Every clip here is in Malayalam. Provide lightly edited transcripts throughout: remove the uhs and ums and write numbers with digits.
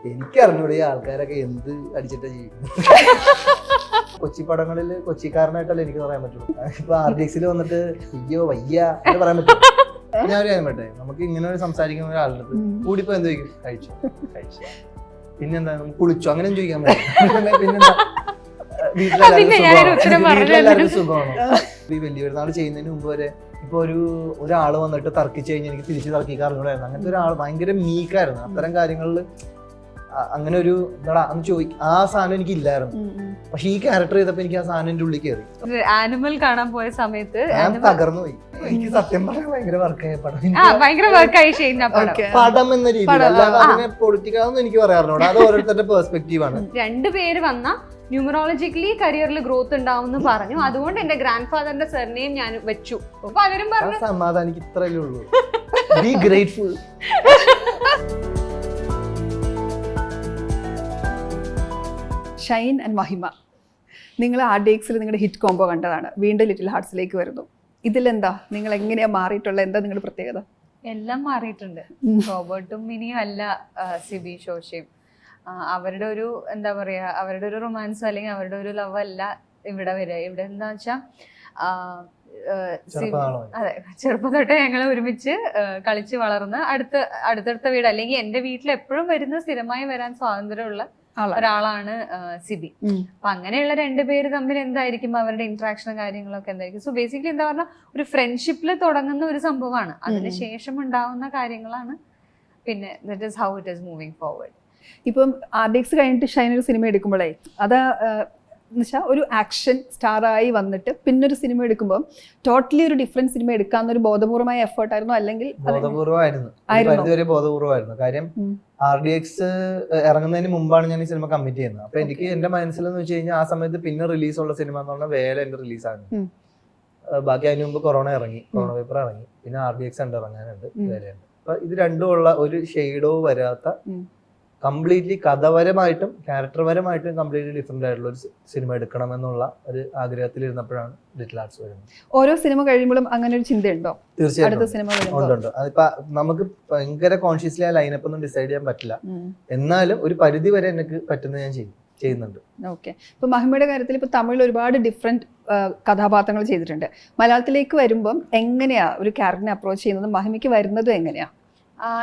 എനിക്കറിഞ്ഞൂടെ ഈ ആൾക്കാരൊക്കെ എന്ത് അടിച്ചിട്ടാ ജീവിക്കുന്നത്. കൊച്ചി പടങ്ങളില് കൊച്ചിക്കാരനായിട്ടല്ല എനിക്ക് പറയാൻ പറ്റുള്ളൂ. ഇപ്പൊ RDX വന്നിട്ട് അയ്യോ വയ്യ എന്ന് പറയാൻ പറ്റും. ഞാൻ ഒരു കാര്യം പറ്റേ, നമുക്ക് ഇങ്ങനെ ഒരു സംസാരിക്കുന്ന ഒരാളുടെ കൂടിപ്പോ എന്ത് ചോദിക്കും, കഴിച്ചു പിന്നെന്താ കുളിച്ചു അങ്ങനെ ചോദിക്കാൻ പറ്റും. പിന്നെന്താ വീട്ടിലെല്ലാവർക്കും സുഖമാണോ? ഈ വലിയ പെരുന്നാൾ ചെയ്യുന്നതിന് മുമ്പ് വരെ ഇപ്പൊ ഒരാള് വന്നിട്ട് തർക്കിച്ചു കഴിഞ്ഞാൽ എനിക്ക് തിരിച്ച് തർക്കിക്കാൻ അറിഞ്ഞൂടായിരുന്നു. അങ്ങനത്തെ ഒരാൾ ഭയങ്കര മീക്കായിരുന്നു. അത്തരം കാര്യങ്ങളിൽ അങ്ങനെ ഒരു എന്താ അന്ന് ആ സാധനം എനിക്ക് ഇല്ലായിരുന്നു. പക്ഷെ ഈ ക്യാരക്ടർ ചെയ്തപ്പോ എനിക്ക് ആ സാധനം എന്റെ ഉള്ളിൽ കയറി. ആനിമൽ കാണാൻ പോയ സമയത്ത് ഞാൻ തകർന്നു പോയി. എനിക്ക് സത്യം പറഞ്ഞാൽ ഭയങ്കര വർക്കായ പടം. പടം എന്ന രീതിയിൽ അല്ലാതെ അതിനെ പൊളിറ്റിക്കാണെന്ന് എനിക്ക് പറയാറുണ്ട്. അത് ഓരോരുത്തരുടെ പെർസ്പെക്റ്റീവ് ആണ്. രണ്ടുപേര് വന്ന ന്യൂമറോളജിക്കലി കരിയറിൽ ഗ്രോത്ത് ഉണ്ടാവും എന്ന് പറഞ്ഞു. അതുകൊണ്ട് എന്റെ ഗ്രാൻഡ് ഫാദറിന്റെ സർനെയിം ഞാൻ വെച്ചു. പലരും പറഞ്ഞു സമാധാനം എനിക്ക് ഇത്രയല്ലേ ഉള്ളൂ. B grateful. ഷൈൻ ആൻഡ് മഹിമ, നിങ്ങൾ RDX നിങ്ങളുടെ ഹിറ്റ് കോംബോ കണ്ടതാണ്, വീണ്ടും ലിറ്റിൽ ഹാർട്സിലേക്ക് വരുന്നു. ഇതിലെന്താ നിങ്ങൾ എങ്ങനെയാ മാറിയിട്ടുള്ള, എന്താ നിങ്ങളുടെ പ്രത്യേകത? എല്ലാം മാറിയിട്ടുണ്ട്. റോബർട്ടും മിനിയും അല്ല സിബി ശോശയും. അവരുടെ ഒരു എന്താ പറയാ, അവരുടെ ഒരു റൊമാൻസ് അല്ലെങ്കിൽ അവരുടെ ഒരു ലവ് അല്ല ഇവിടെ വരിക. ഇവിടെ എന്താ വെച്ചാ അതെ, ചെറുപ്പം തൊട്ടേ ഞങ്ങൾ ഒരുമിച്ച് കളിച്ച് വളർന്ന് അടുത്തടുത്ത വീട്, അല്ലെങ്കിൽ എന്റെ വീട്ടിൽ എപ്പോഴും വരുന്ന സ്ഥിരമായി വരാൻ സ്വാതന്ത്ര്യമുള്ള ഒരാളാണ് സിബി. അപ്പൊ അങ്ങനെയുള്ള രണ്ടുപേര് തമ്മിൽ എന്തായിരിക്കും അവരുടെ ഇന്ററാക്ഷനും കാര്യങ്ങളൊക്കെ എന്തായിരിക്കും. സോ ബേസിക്കലി എന്താ പറഞ്ഞാൽ ഒരു ഫ്രണ്ട്ഷിപ്പിൽ തുടങ്ങുന്ന ഒരു സംഭവമാണ്. അതിനുശേഷം ഉണ്ടാവുന്ന കാര്യങ്ങളാണ് പിന്നെ that is how it is moving forward. ഇപ്പം RDX കഴിഞ്ഞിട്ട് ഷൈൻ ഒരു സിനിമ എടുക്കുമ്പോഴേ അത് എന്നുവെച്ചാൽ ഒരു ആക്ഷൻ സ്റ്റാറായി വന്നിട്ട് പിന്നൊരു സിനിമ എടുക്കുമ്പോൾ ടോട്ടലി ഒരു ഡിഫറെന്റ് സിനിമ എടുക്കാന്നൊരു ബോധപൂർവമായ എഫേർട്ട് ആയിരുന്നു, അല്ലെങ്കിൽ ബോധപൂർവമായിരുന്നു. കാര്യം RDX ഇറങ്ങുന്നതിന് മുമ്പാണ് ഞാൻ ഈ സിനിമ കമ്മിറ്റ് ചെയ്യുന്നത്. അപ്പൊ എനിക്ക് എന്റെ മനസ്സിലെന്ന് വെച്ച് കഴിഞ്ഞാൽ ആ സമയത്ത് പിന്നെ റിലീസുള്ള സിനിമ എന്ന് പറഞ്ഞാൽ വേല എന്റെ റിലീസാണ്. ബാക്കി അതിന് മുമ്പ് കൊറോണ പേപ്പർ ഇറങ്ങി, പിന്നെ RDX ഉണ്ട് ഇറങ്ങാനുണ്ട്, വേലയുണ്ട്. അപ്പൊ ഇത് രണ്ടും ഉള്ള ഒരു ഷെയ്ഡോ വരാത്ത കംപ്ലീറ്റ്ലി കഥപരമായിട്ടും ക്യാരക്ടർപരമായിട്ടും കംപ്ലീറ്റ്ലി ഡിഫറെന്റ് ആയിട്ടുള്ള ഒരു സിനിമ എടുക്കണം എന്നുള്ള ഒരു ആഗ്രഹത്തിൽ ഇരുന്നപ്പോഴാണ് ലിറ്റിൽ ഹാർട്സ് വരുന്നത്. ഓരോ സിനിമ കഴിയുമ്പോഴും അങ്ങനെ ഒരു ചിന്തയുണ്ടോ? തീർച്ചയായിട്ടും ഉണ്ട്. അതിപ്പോ നമുക്ക് ഭയങ്കര കോൺഷ്യസ്ലി ആ ലൈനപ്പ് ഒന്നും ഡിസൈഡ് ചെയ്യാൻ പറ്റില്ല. എന്നാലും ഒരു പരിധി വരെ എനിക്ക് പറ്റുന്നത് ഞാൻ ചെയ്യുന്നുണ്ട്. ഓക്കെ. ഇപ്പൊ മഹിമയുടെ കാര്യത്തിൽ ഇപ്പൊ തമിഴിൽ ഒരുപാട് ഡിഫറെന്റ് കഥാപാത്രങ്ങൾ ചെയ്തിട്ടുണ്ട്. മലയാളത്തിലേക്ക് വരുമ്പം എങ്ങനെയാ ഒരു ക്യാരക്ടറിനെ അപ്രോച്ച് ചെയ്യുന്നത്? മഹിമയ്ക്ക് വരുന്നതും എങ്ങനെയാ?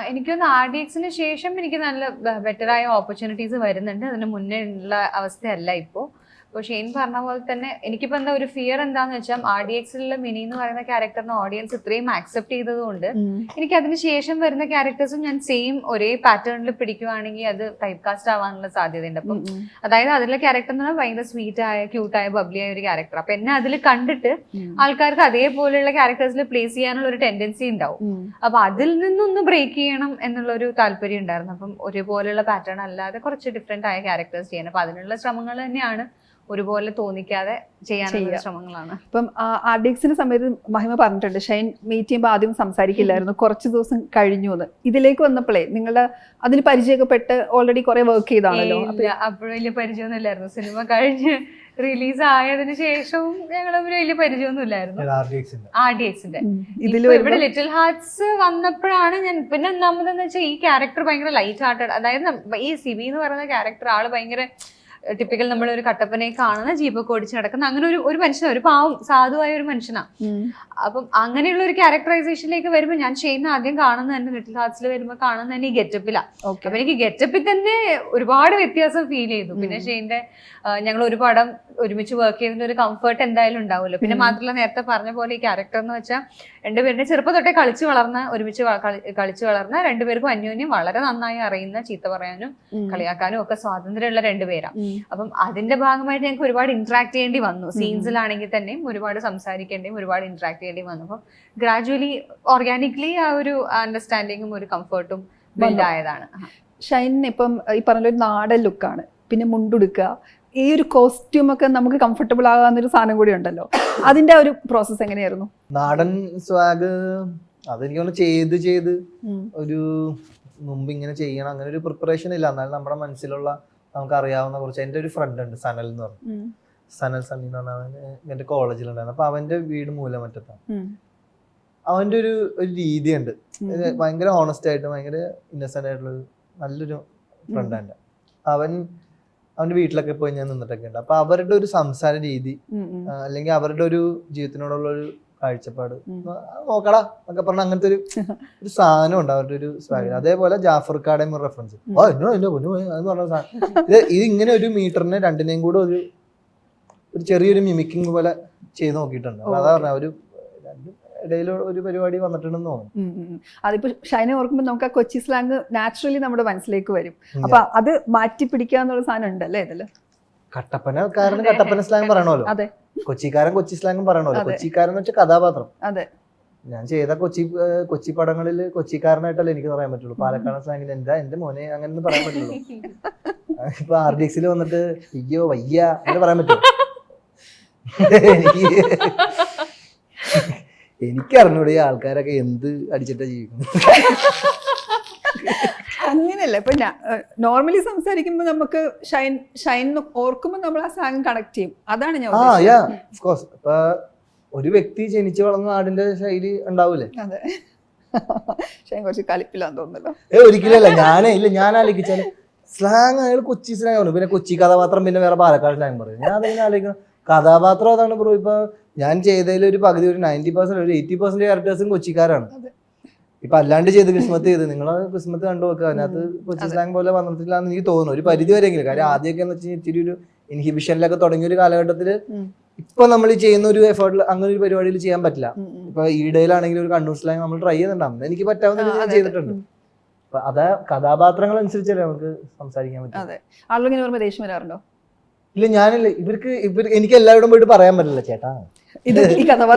എനിക്കൊന്ന് RDX ശേഷം എനിക്ക് നല്ല ബെറ്ററായ ഓപ്പർച്യൂണിറ്റീസ് വരുന്നുണ്ട്. അതിന് മുന്നേ ഉള്ള അവസ്ഥയല്ല ഇപ്പോൾ. അപ്പോൾ ഷെയ്ൻ പറഞ്ഞ പോലെ തന്നെ എനിക്കിപ്പോൾ എന്താ ഒരു ഫിയർ എന്താന്ന് വെച്ചാൽ RDX മിനി എന്ന് പറയുന്ന ക്യാരക്ടറിനെ ഓഡിയൻസ് ഇത്രയും ആക്സെപ്റ്റ് ചെയ്തതുകൊണ്ട് എനിക്ക് അതിന് ശേഷം വരുന്ന ക്യാരക്ടേഴ്സും ഞാൻ സെയിം ഒരേ പാറ്റേണിൽ പിടിക്കുവാണെങ്കിൽ അത് ടൈപ്പ് കാസ്റ്റ് ആവാനുള്ള സാധ്യതയുണ്ട്. അപ്പം അതായത് അതിലെ ക്യാരക്ടർ എന്ന് പറഞ്ഞാൽ ഭയങ്കര സ്വീറ്റായ ക്യൂട്ടായ ബബ്ലിയായ ഒരു ക്യാരക്ടർ. അപ്പൊ എന്നെ അതിൽ കണ്ടിട്ട് ആൾക്കാർക്ക് അതേപോലെയുള്ള ക്യാരക്ടേഴ്സിൽ പ്ലേസ് ചെയ്യാനുള്ള ഒരു ടെൻഡൻസി ഉണ്ടാവും. അപ്പൊ അതിൽ നിന്നൊന്ന് ബ്രേക്ക് ചെയ്യണം എന്നുള്ളൊരു താല്പര്യം ഉണ്ടായിരുന്നു. അപ്പം ഒരുപോലെയുള്ള പാറ്റേൺ അല്ലാതെ കുറച്ച് ഡിഫറെന്റ് ആയ ക്യാരക്ടേഴ്സ് ചെയ്യണം. അപ്പൊ അതിനുള്ള ശ്രമങ്ങൾ തന്നെയാണ്, ഒരുപോലെ തോന്നിക്കാതെ ചെയ്യാനുള്ള ശ്രമങ്ങളാണ്. ഇപ്പം RDX സമയത്ത് മഹിമ പറഞ്ഞിട്ടുണ്ട് ഷൈൻ മീറ്റ് ചെയ്യുമ്പോൾ ആദ്യം സംസാരിക്കില്ലായിരുന്നു, കുറച്ച് ദിവസം കഴിഞ്ഞു എന്ന്. ഇതിലേക്ക് വന്നപ്പോഴേ നിങ്ങളുടെ അതിൽ പരിചയപ്പെട്ട് ഓൾറെഡി കുറെ വർക്ക് ചെയ്താണല്ലോ? അപ്പോഴും വലിയ പരിചയമൊന്നും ഇല്ലായിരുന്നു. സിനിമ കഴിഞ്ഞ് റിലീസ് ആയതിനു ശേഷവും ഞങ്ങൾ വലിയ പരിചയമൊന്നും ഇല്ലായിരുന്നു RDXന്റെ. ഇവിടെ ലിറ്റിൽ ഹാർട്സ് വന്നപ്പോഴാണ് ഞാൻ പിന്നെ ഒന്നാമതെന്ന് വെച്ചാൽ ഈ ക്യാരക്ടർ ഭയങ്കര ലൈറ്റ് ഹാർട്ടഡ്. അതായത് ഈ സിബി എന്ന് പറയുന്ന ക്യാരക്ടർ ആള് ഭയങ്കര ടിപ്പിക്കൽ നമ്മളൊരു കട്ടപ്പനെ കാണുന്ന ജീപ്പൊക്കെ ഓടിച്ച് നടക്കുന്ന അങ്ങനെ ഒരു മനുഷ്യനാണ്, ഒരു പാവം സാധുവായ ഒരു മനുഷ്യനാണ്. അപ്പം അങ്ങനെയുള്ള ഒരു ക്യാരക്ടറൈസേഷനിലേക്ക് വരുമ്പോൾ ഞാൻ ഷെയ്നെ ആദ്യം കാണുന്നത് തന്നെ ലിറ്റിൽ ഹാർട്സിൽ വരുമ്പോൾ കാണുന്നത് തന്നെ ഈ ഗെറ്റപ്പിലാണ്. അപ്പൊ എനിക്ക് ഗെറ്റപ്പിൽ തന്നെ ഒരുപാട് വ്യത്യാസം ഫീൽ ചെയ്തു. പിന്നെ ഷെയ്ന്റെ ഞങ്ങൾ ഒരു പടം ഒരുമിച്ച് വർക്ക് ചെയ്തതിന്റെ ഒരു കംഫർട്ട് എന്തായാലും ഉണ്ടാവുമല്ലോ. പിന്നെ മാത്രമല്ല നേരത്തെ പറഞ്ഞ പോലെ ഈ ക്യാരക്ടർ എന്ന് വെച്ചാൽ രണ്ടുപേരുടെ ചെറുപ്പം തൊട്ടേ ഒരുമിച്ച് കളിച്ചു വളർന്ന രണ്ടുപേർക്കും അന്യോന്യം വളരെ നന്നായി അറിയുന്ന, ചീത്ത പറയാനും കളിയാക്കാനും ഒക്കെ സ്വാതന്ത്ര്യമുള്ള രണ്ടുപേരാണ്. അപ്പം അതിന്റെ ഭാഗമായിട്ട് ഞങ്ങൾക്ക് ഒരുപാട് ഇന്ററാക്ട് ചെയ്യേണ്ടി വന്നു. സീൻസിലാണെങ്കിൽ തന്നെയും ഒരുപാട് സംസാരിക്കേണ്ടിയും ഒരുപാട് ഇന്ററാക്ട് ചെയ്യേണ്ടി വന്നു. അപ്പം ഗ്രാജുവലി ഓർഗാനിക്കലി ആ ഒരു അണ്ടർസ്റ്റാൻഡിങ്ങും ഒരു കംഫർട്ടും ബിൽഡ് ആയതാണ്. ഷൈനിന് ഇപ്പം ഈ പറഞ്ഞ ഒരു നാടൻ ലുക്കാണ്, പിന്നെ മുണ്ടുടുക്കുക, ഈ ഒരു കോസ്റ്റ്യൂം ഒക്കെ നമുക്ക് കംഫർട്ടബിൾ ആകാന്നൊരു സാധനം കൂടി ഉണ്ടല്ലോ. അതിന്റെ ഒരു പ്രോസസ് എങ്ങനെയായിരുന്നു? നാടൻ സ്വാഗ് അതെനിക്ക് ചെയ്ത് ഒരു മുമ്പ് ഇങ്ങനെ ചെയ്യണം അങ്ങനെ ഒരു പ്രിപ്പറേഷൻ ഇല്ല. എന്നാലും നമ്മുടെ മനസ്സിലുള്ള നമുക്ക് അറിയാവുന്ന കുറച്ച്, എൻ്റെ ഒരു ഫ്രണ്ട് ഉണ്ട് സനൽ എന്ന് പറഞ്ഞു, സനൽ സണ്ണി എന്ന് പറഞ്ഞാൽ എന്റെ കോളേജിലുണ്ടായിരുന്നു. അപ്പൊ അവന്റെ വീട് മൂലമറ്റത്താണ്. അവന്റെ ഒരു രീതിയുണ്ട്, ഭയങ്കര ഓണസ്റ്റ് ആയിട്ട് ഭയങ്കര ഇന്നസെന്റ് ആയിട്ടുള്ള നല്ലൊരു ഫ്രണ്ട് എൻ്റെ, അവന്റെ വീട്ടിലൊക്കെ പോയി ഞാൻ നിന്നിട്ടൊക്കെ ഉണ്ട്. അപ്പൊ അവരുടെ ഒരു സംസാര രീതി അല്ലെങ്കിൽ അവരുടെ ഒരു ജീവിതത്തിനോടുള്ള ഒരു കാഴ്ചപ്പാട് നോക്കടാ എന്നൊക്കെ പറഞ്ഞ അങ്ങനത്തെ ഒരു സാധനം ഉണ്ട് അവരുടെ ഒരു സ്വാഗതം. അതേപോലെ ജാഫർ കാടേം റെഫറൻസ് എന്ന് പറഞ്ഞ സാധനം, ഇത് ഇങ്ങനെ ഒരു മീറ്ററിനെ രണ്ടിനെയും കൂടെ ഒരു ചെറിയൊരു മിമിക്കിംഗ് പോലെ ചെയ്ത് നോക്കിയിട്ടുണ്ട്. അതാ പറഞ്ഞ ഒരു ഇടയിൽ ഒരു പരിപാടി വന്നിട്ടുണ്ടെന്ന് തോന്നുന്നു. അതിപ്പോ ഷൈനെ ഓർക്കുമ്പോൾ നമുക്ക് ആ കൊച്ചി സ്ലാങ് നാച്ചുറലി നമ്മുടെ മനസ്സിലേക്ക് വരും. അപ്പൊ അത് മാറ്റി പിടിക്കാന്നുള്ള സാധനം ഉണ്ടല്ലേ ഇതില്. കട്ടപ്പനക്കാരന് കട്ടപ്പന സ്ലാങ് പറയണമല്ലോ, കൊച്ചിക്കാരൻ കൊച്ചി സ്ലാങ്ങും പറയണമല്ലോ. കൊച്ചിക്കാരൻ എന്ന് വെച്ചാൽ കഥാപാത്രം. ഞാൻ ചെയ്ത കൊച്ചി പടങ്ങളിൽ കൊച്ചിക്കാരനായിട്ടല്ലേ എനിക്ക് പറയാൻ പറ്റുള്ളൂ. പാലക്കാട് സ്ലാങ്ങിൽ എന്റെ മോനെ അങ്ങനെ പറയാൻ പറ്റുള്ളൂ. ഇപ്പൊ RDX വന്നിട്ട് അയ്യോ വയ്യ അങ്ങനെ പറയാൻ പറ്റുമോ? എനിക്കറിഞ്ഞൂടെ ഈ ആൾക്കാരൊക്കെ എന്ത് അടിച്ചിട്ടാ ജീവിക്കുന്നത്. അങ്ങനെയല്ല, ഇപ്പൊ നോർമലി സംസാരിക്കുമ്പോ നമുക്ക് ഷൈൻ ഓർക്കുമ്പോ നമ്മൾ ആ സാങ് കണക്ട് ചെയ്യും. അതാണ് ഞാൻ ഇപ്പൊ ഒരു വ്യക്തി ജനിച്ചു വളർന്ന നാടിന്റെ ശൈലി ഉണ്ടാവൂലേ. അതെ, ഷൈൻ കുറച്ച് കലിപ്പില്ലാന്ന് തോന്നുന്നല്ലോ. ഒരിക്കലല്ല, ഞാൻ ആലോചിച്ചാല് സ്ലാങ് അയാൾ കൊച്ചി സ്ലാങ് പറഞ്ഞു, പിന്നെ കൊച്ചി കഥാപാത്രം, പിന്നെ വേറെ പാലക്കാട് സ്ലാങ് പറയും. ഞാൻ അതിങ്ങനെ ആലോചിക്കണം, കഥാപാത്രം അതാണ് ബ്രോ. ഇപ്പൊ ഞാൻ ചെയ്തതിൽ ഒരു പകുതി ഒരു 90% ഒരു 80% ക്യാരക്ടേഴ്സും കൊച്ചിക്കാരാണ്. ഇപ്പൊ അല്ലാണ്ട് ചെയ്ത് കിസ്മത്ത് ചെയ്ത് നിങ്ങൾ കിസ്മത്ത് കണ്ടു നോക്കുക, അതിനകത്ത് കൊച്ചി സ്ലാങ് പോലെ വന്നിട്ടില്ല എന്ന് എനിക്ക് തോന്നുന്നു ഒരു പരിധി വരെയെങ്കിലും. കാര്യം ആദ്യമൊക്കെ എന്ന് വെച്ചാൽ ഇത്തിരി ഒരു ഇൻഹിബിഷനിലൊക്കെ തുടങ്ങിയ ഒരു കാലഘട്ടത്തില് ഇപ്പൊ നമ്മൾ ചെയ്യുന്ന ഒരു എഫേർട്ടിൽ അങ്ങനെ ഒരു പരിപാടിയിൽ ചെയ്യാൻ പറ്റില്ല. ഇപ്പൊ ഈടയിലാണെങ്കിലും ഒരു കണ്ണൂർ സ്ലാങ് നമ്മൾ ട്രൈ ചെയ്യുന്നുണ്ടാവും, എനിക്ക് പറ്റാവുന്ന ഞാൻ ചെയ്തിട്ടുണ്ട്. അപ്പൊ അത് കഥാപാത്രങ്ങൾ അനുസരിച്ചല്ലേ നമുക്ക് സംസാരിക്കാൻ പറ്റും. ദേഷ്യം വരാറുണ്ടോ? ഇല്ല, ഞാനില്ല. എനിക്ക് എല്ലാവരോടും പോയിട്ട് പറയാൻ പറ്റില്ല, ചേട്ടാ ഈ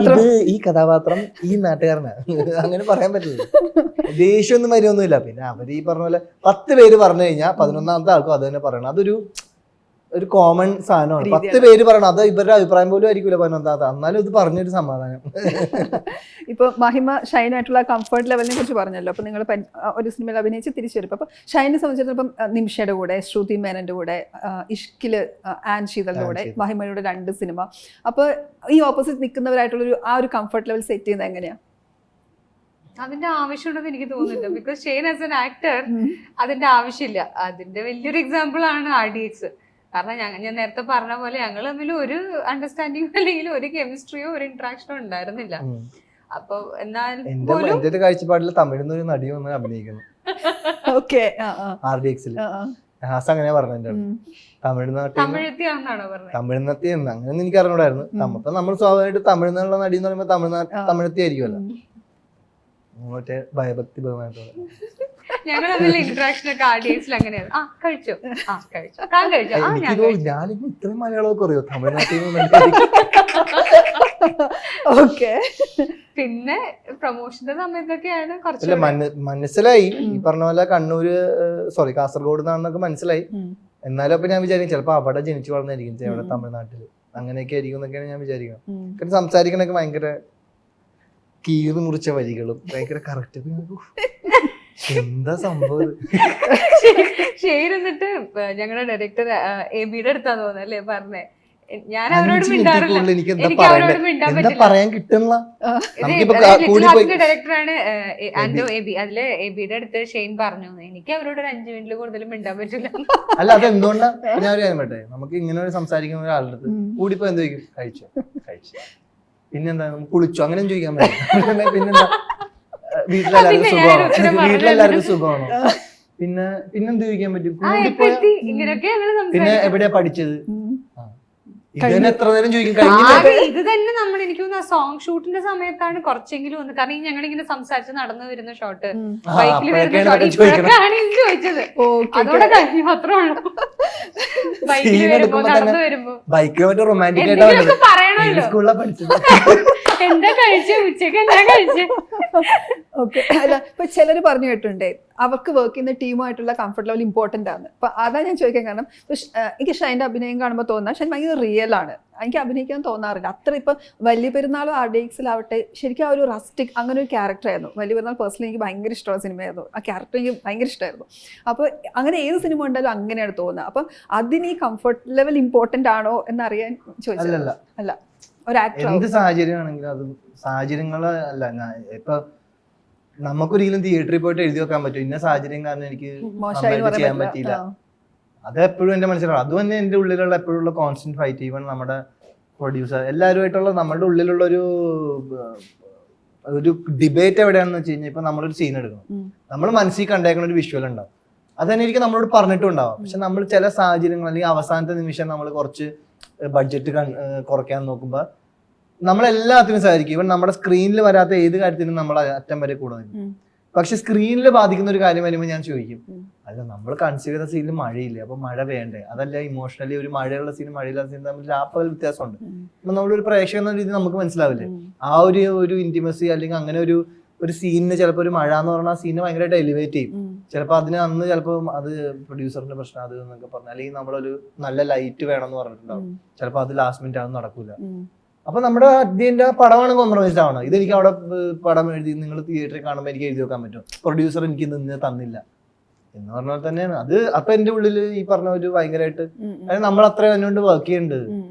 കഥാപാത്രം ഈ നാട്ടുകാരനാണ് അങ്ങനെ പറയാൻ പറ്റില്ല. ദേഷ്യമൊന്നും വരുമൊന്നുമില്ല. പിന്നെ അവര് ഈ പറഞ്ഞ പോലെ 10 പേര് പറഞ്ഞു കഴിഞ്ഞാൽ 11ാമത്തെ ആൾക്കും അത് തന്നെ പറയണം. അതൊരു കോമൺ സാധനമാണ്. 10 പേര് പറയണം, അത് ഇവരുടെ അഭിപ്രായം പോലും ആയിരിക്കില്ല 11ാമത്തെ. എന്നാലും ഇത് പറഞ്ഞൊരു സമാധാനം. ഇപ്പൊ മഹിമ ഷൈനായിട്ടുള്ള കംഫർട്ട് ലെവലിനെ കുറിച്ച് പറഞ്ഞല്ലോ. അപ്പൊ നിങ്ങൾ ഒരു സിനിമയിൽ അഭിനയിച്ച് തിരിച്ചു വരും. അപ്പൊ ഷൈനെ സംബന്ധിച്ചിടത്തോളം നിമിഷയുടെ കൂടെ, ശ്രുതി മേനന്റെ കൂടെ, ഇഷ്കില് ആൻ ശീതലിന്റെ കൂടെ, മഹിമയുടെ 2 സിനിമ. അപ്പൊ ഈ ഓപ്പോസിറ്റ് നിൽക്കുന്നവരായിട്ടുള്ള ആ ഒരു കംഫർട്ട് ലെവൽ സെറ്റ് ചെയ്യുന്നത് എങ്ങനെയാ? അതിന്റെ ആവശ്യമുണ്ടെന്ന് എനിക്ക് തോന്നുന്നില്ല. Because Shane as an actor അതിന്റെ ആവശ്യമില്ല. അതിന്റെ വലിയൊരു എക്സാമ്പിൾ ആണ് RDX. കാരണം ഞാൻ നേരത്തെ പറഞ്ഞ പോലെ ഞങ്ങൾ തമ്മിൽ ഒരു അണ്ടർസ്റ്റാൻഡിങ് അല്ലെങ്കിൽ ഒരു കെമിസ്ട്രിയോ ഒരു ഇന്ററാക്ഷനോ ഉണ്ടായിരുന്നില്ല. അപ്പൊ എന്നാൽ എന്റെ കാഴ്ചപ്പാടിൽ തമിഴ്ന്ന് ഒരു നടി വന്ന് അഭിനയിക്കുന്നു RDX അങ്ങനെ പറഞ്ഞു. തമിഴത്തിയാണെന്നാണോ പറഞ്ഞത്? തമിഴ്നത്തി അങ്ങനെ എനിക്ക് അറിഞ്ഞൂടായിരുന്നു. അപ്പൊ നമ്മൾ സ്വാഭാവികമായിട്ട് തമിഴ്ന്നുള്ള നടി എന്ന് പറയുമ്പോൾ തമിഴത്തി ആയിരിക്കുമല്ലോ, മറ്റേ ഭയഭക്തി ബഹുമാനത്തോടെ. ഞങ്ങൾ തമ്മിൽ ഇന്ററാക്ഷൻ ഒക്കെ RDXൽ അങ്ങനെയാണ്. കഴിച്ചോ, ഞാനിപ്പോ ഇത്രയും മലയാളമൊക്കെ അറിയോ തമിഴ്നാട്ടിൽ നിന്ന്? പിന്നെ പ്രൊമോഷന്റെ സമയത്തൊക്കെയാണ് കുറച്ച് മനസ്സിലായി. ഈ പറഞ്ഞ പോലെ കാസർഗോഡ് നിന്നൊക്കെ മനസ്സിലായി. എന്നാലും അപ്പൊ ഞാൻ വിചാരിക്കും ചിലപ്പോ അവിടെ ജനിച്ചു വളർന്നായിരിക്കും, ഇവിടെ തമിഴ്നാട്ടില് അങ്ങനെയൊക്കെ ആയിരിക്കും എന്നൊക്കെയാണ് ഞാൻ വിചാരിക്കുന്നത്. കാരണം സംസാരിക്കണൊക്കെ ഭയങ്കര കീറി മുറിച്ച വരികളും ഭയങ്കര കറക്റ്റ്. എന്താ സംഭവം? എന്നിട്ട് ഞങ്ങളുടെ ഡയറക്ടർ ABയുടെ അടുത്താന്ന് തോന്നുന്നു അല്ലേ പറഞ്ഞേ. ഞാൻ അവരോട് മിണ്ടാറില്ല, എനിക്ക് അവരോട് മിണ്ടാൻ പറ്റില്ല. ഡയറക്ടറാണ് ആൻഡോ AB. അതില് ABയുടെ അടുത്ത് ഷെയ്ൻ പറഞ്ഞു എനിക്ക് അവരോട് ഒരു 5 മിനിറ്റിൽ കൂടുതൽ മിണ്ടാൻ പറ്റില്ല. അല്ല, അതെന്തുകൊണ്ടാ? ഞാൻ ഒരു കാര്യം പറ്റേ, നമുക്ക് ഇങ്ങനെ ഒരു സംസാരിക്കുന്ന ഒരാളുടെ അടുത്ത് കൂടിപ്പോ എന്ത് ചോദിക്കും? കഴിച്ചു പിന്നെന്താ, കുളിച്ചോ അങ്ങനെ ചോദിക്കാൻ പറ്റില്ല. പിന്നെന്താ, വീട്ടിലെല്ലാവർക്കും സുഖമാണോ? പിന്നെന്ത് ചോദിക്കാൻ പറ്റും? പിന്നെ എവിടെയാ പഠിച്ചത്? ഇതിന് എത്ര നേരം ചോദിക്കും? ഇത് തന്നെ നമ്മൾ എനിക്ക് തോന്നുന്നു സോങ് ഷൂട്ടിന്റെ സമയത്താണ് കുറച്ചെങ്കിലും വന്നത്. കാരണം ഞങ്ങളിങ്ങനെ സംസാരിച്ച് നടന്നു വരുന്ന ഷോട്ട്, ബൈക്കിൽ വരുന്ന ഷോട്ട് ഇപ്പോഴൊക്കെയാണ് ചോദിച്ചത്. അതോടെ കഴിഞ്ഞു മാത്രമേ ഉള്ളൂ. ബൈക്കിൽ വരുമ്പോ നടന്നു വരുമ്പോ എന്തെങ്കിലുമൊക്കെ പറയണല്ലോ. എന്താ കഴിച്ചു, ഉച്ചക്ക് എന്താ കഴിച്ചു? അല്ല, ഇപ്പൊ ചിലര് പറഞ്ഞു കേട്ടിട്ടുണ്ട് അവർക്ക് വർക്ക് ചെയ്യുന്ന ടീമുമായിട്ടുള്ള കംഫർട്ട് ലെവൽ ഇമ്പോർട്ടന്റ് ആണ്. അപ്പൊ അതാ ഞാൻ ചോദിക്കാൻ കാരണം, എനിക്ക് ഷൈൻ്റെ അഭിനയം കാണുമ്പോൾ തോന്നുന്നത് ഷൈൻ ഭയങ്കര റിയൽ ആണ്. എനിക്ക് അഭിനയിക്കാൻ തോന്നാറില്ല അത്ര. ഇപ്പൊ വലിയ പെരുന്നാളും RDXലാവട്ടെ ശരിക്കും ആ ഒരു റസ്റ്റിക് അങ്ങനെ ഒരു ക്യാരക്ടർ ആയിരുന്നു. വലിയ പെരുന്നാൾ പേഴ്സണലി എനിക്ക് ഭയങ്കര ഇഷ്ടമുള്ള സിനിമയായിരുന്നു. ആ ക്യാരക്ടർ എനിക്ക് ഭയങ്കര ഇഷ്ടമായിരുന്നു. അപ്പോൾ അങ്ങനെ ഏത് സിനിമ ഉണ്ടായാലും അങ്ങനെയാണ് തോന്നുന്നത്. അപ്പം അതിന് ഈ കംഫർട്ട് ലെവൽ ഇമ്പോർട്ടന്റ് ആണോ എന്നറിയാൻ ചോദിച്ചത്. അല്ല, ഒരു ആക്ടർ എന്ത് സാഹചര്യമാണെങ്കിലും അത് സാഹചര്യങ്ങളല്ല. ഇപ്പൊ നമുക്കൊരിക്കലും തിയേറ്ററിൽ പോയിട്ട് എഴുതി വെക്കാൻ പറ്റും ഇന്ന സാഹചര്യം കാരണം എനിക്ക് മോശമായി നന്നായിട്ട് ചെയ്യാൻ പറയാൻ പറ്റിയില്ല. പറ്റില്ല. അത് എപ്പോഴും എന്റെ മനസ്സിലാണ്. അത് തന്നെ എന്റെ ഉള്ളിലുള്ള എപ്പോഴുള്ള കോൺസ്റ്റന്റ് ഫൈറ്റ്. ഈവൻ നമ്മുടെ പ്രൊഡ്യൂസർ എല്ലാവരുമായിട്ടുള്ള നമ്മുടെ ഉള്ളിലുള്ള ഒരു ഡിബേറ്റ് എവിടെയാണെന്ന് വെച്ച് കഴിഞ്ഞാൽ ഇപ്പൊ നമ്മളൊരു സീൻ എടുക്കണം, നമ്മൾ മനസ്സിൽ കണ്ടേക്കുന്ന ഒരു വിഷ്വൽ ഉണ്ടാവും, അത് തന്നെ എനിക്ക് നമ്മളോട് പറഞ്ഞിട്ടുണ്ടാവും. പക്ഷെ നമ്മൾ ചില സാഹചര്യങ്ങൾ അല്ലെങ്കിൽ അവസാനത്തെ നിമിഷം നമ്മൾ കുറച്ച് ബഡ്ജറ്റ് കുറയ്ക്കാൻ നോക്കുമ്പോൾ നമ്മളെല്ലാത്തിനും സഹായിക്കും. ഇവൻ നമ്മുടെ സ്ക്രീനിൽ വരാത്ത ഏത് കാര്യത്തിനും നമ്മൾ അറ്റം വരെ കൂടെ നിൽക്കും. പക്ഷെ സ്ക്രീനിൽ ബാധിക്കുന്ന ഒരു കാര്യം വരുമ്പോൾ ഞാൻ ചോദിക്കും, അല്ല നമ്മൾ കൺസീവ് ചെയ്ത സീനിൽ മഴയില്ല, അപ്പൊ മഴ വേണ്ടേ? അതല്ല ഇമോഷണലി ഒരു മഴയുള്ള സീനും മഴയില്ലാത്ത സീനും തമ്മിൽ രാപ്പകൽ വ്യത്യാസമുണ്ട്. അപ്പൊ നമ്മളൊരു പ്രേക്ഷകൻ എന്ന രീതി നമുക്ക് മനസ്സിലാവില്ലേ ആ ഒരു ഇന്റിമസി അല്ലെങ്കിൽ അങ്ങനെ ഒരു സീനിന് ചിലപ്പോൾ ഒരു മഴ എന്ന് പറഞ്ഞാൽ ആ സീനെ ഭയങ്കരമായിട്ട് എലിവേറ്റ് ചെയ്യും. ചിലപ്പോൾ അതിന് അന്ന് ചിലപ്പോൾ അത് പ്രൊഡ്യൂസറിന്റെ പ്രശ്നം അത് എന്നൊക്കെ പറഞ്ഞാൽ, അല്ലെങ്കിൽ നമ്മളൊരു നല്ല ലൈറ്റ് വേണമെന്ന് പറഞ്ഞിട്ടുണ്ടാവും, ചിലപ്പോൾ അത് ലാസ്റ്റ് മിനിറ്റ് അതൊന്നും നടക്കൂല. അപ്പൊ നമ്മുടെ അതിന്റെ പടമാണ് കോംപ്രമൈസ്ഡ് ആണ്. ഇതെനിക്ക് അവിടെ പടം എഴുതി നിങ്ങൾ തിയേറ്ററിൽ കാണുമ്പോൾ എനിക്ക് എഴുതി വെക്കാൻ പറ്റും, പ്രൊഡ്യൂസർ എനിക്ക് നിന്ന് തന്നില്ല എന്ന് പറഞ്ഞാൽ തന്നെയാണ് അത്. അപ്പൊ എന്റെ ഉള്ളിൽ ഈ പറഞ്ഞ ഒരു ഭയങ്കരമായിട്ട് നമ്മൾ അത്രയും അതിനോട് വർക്ക് ചെയ്യുന്നുണ്ട്,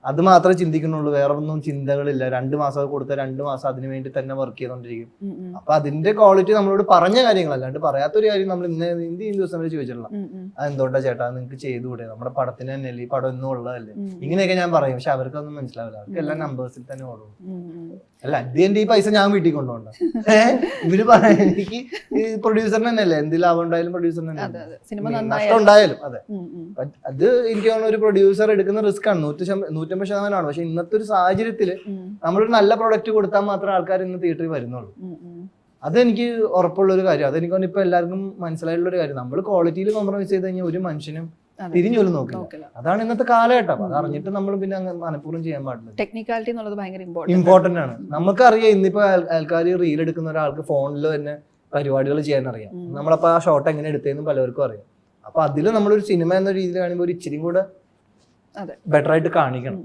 അത് മാത്രമേ ചിന്തിക്കുന്നുള്ളൂ, വേറെ ഒന്നും ചിന്തകളില്ല. 2 മാസം കൊടുത്ത 2 മാസം അതിനു വേണ്ടി തന്നെ വർക്ക് ചെയ്തോണ്ടിരിക്കും. അപ്പൊ അതിന്റെ ക്വാളിറ്റി നമ്മളോട് പറഞ്ഞ കാര്യങ്ങളല്ലാണ്ട് പറയാത്തൊരു കാര്യം നമ്മൾ ഇന്ന് ഈ ദിവസം വരെ ചോദിച്ചിട്ടില്ല. അതെന്തുകൊണ്ടാ ചേട്ടാ നിങ്ങൾക്ക് ചെയ്തുകൂടെ, നമ്മുടെ പടത്തിന് തന്നെ അല്ലേ, ഈ പടം ഒന്നും ഉള്ളതല്ലേ, ഇങ്ങനെയൊക്കെ ഞാൻ പറയും. പക്ഷെ അവർക്കൊന്നും മനസ്സിലാവില്ല, അവർക്ക് എല്ലാം നമ്പേഴ്സിൽ തന്നെ ഓടും. അല്ല അതിന്റെ ഈ പൈസ ഞാൻ വീട്ടിൽ കൊണ്ടുപോകണ്ട. ഇവര് പറയാൻ എനിക്ക് ഈ പ്രൊഡ്യൂസറിന് തന്നെയല്ലേ, എന്തെങ്കിലും ലാഭം ഉണ്ടായാലും പ്രൊഡ്യൂസറിന് തന്നെ, നഷ്ടം ഉണ്ടായാലും. അതെ, അത് എനിക്ക് തോന്നുന്നു ഒരു പ്രൊഡ്യൂസർ എടുക്കുന്ന റിസ്ക് ആണ്. 150% പക്ഷെ ഇന്നത്തെ ഒരു സാഹചര്യത്തില് നമ്മളൊരു നല്ല പ്രൊഡക്റ്റ് കൊടുത്താൽ മാത്രമേ ആൾക്കാർ ഇന്ന് തിയേറ്ററിൽ വരുന്നുള്ളൂ. അതെനിക്ക് ഉറപ്പുള്ള ഒരു കാര്യം. അതെനിക്ക് തോന്നുന്നു ഇപ്പൊ എല്ലാവർക്കും മനസ്സിലായിട്ടുള്ള ഒരു കാര്യം. നമ്മൾ ക്വാളിറ്റിയിൽ കോംപ്രമൈസ് ചെയ്ത് കഴിഞ്ഞാൽ ഒരു മനുഷ്യനും തിരിഞ്ഞൊരു നോക്കില്ല. അതാണ് ഇന്നത്തെ കാലഘട്ടം. അത് അറിഞ്ഞിട്ട് നമ്മൾ പിന്നെ മനഃപൂർവ്വം ചെയ്യാൻ പാടില്ല. ടെക്നിക്കാലിറ്റി എന്നുള്ളത് ഭയങ്കര ഇമ്പോർട്ടന്റ് ആണ്. നമുക്കറിയാം ഇന്നിപ്പോ ആൾക്കാർ റീൽ എടുക്കുന്ന ഒരാൾക്ക് ഫോണിൽ തന്നെ പരിപാടികൾ ചെയ്യാൻ അറിയാം. നമ്മളപ്പോ ആ ഷോട്ട് എങ്ങനെ എടുത്തതെന്നും പലർക്കും അറിയാം. അപ്പൊ അതിൽ നമ്മളൊരു സിനിമ എന്ന രീതിയിൽ കാണുമ്പോൾ ഒരു ഇച്ചിരി കൂടെ ബെറ്റർ ആയിട്ട് കാണിക്കണം.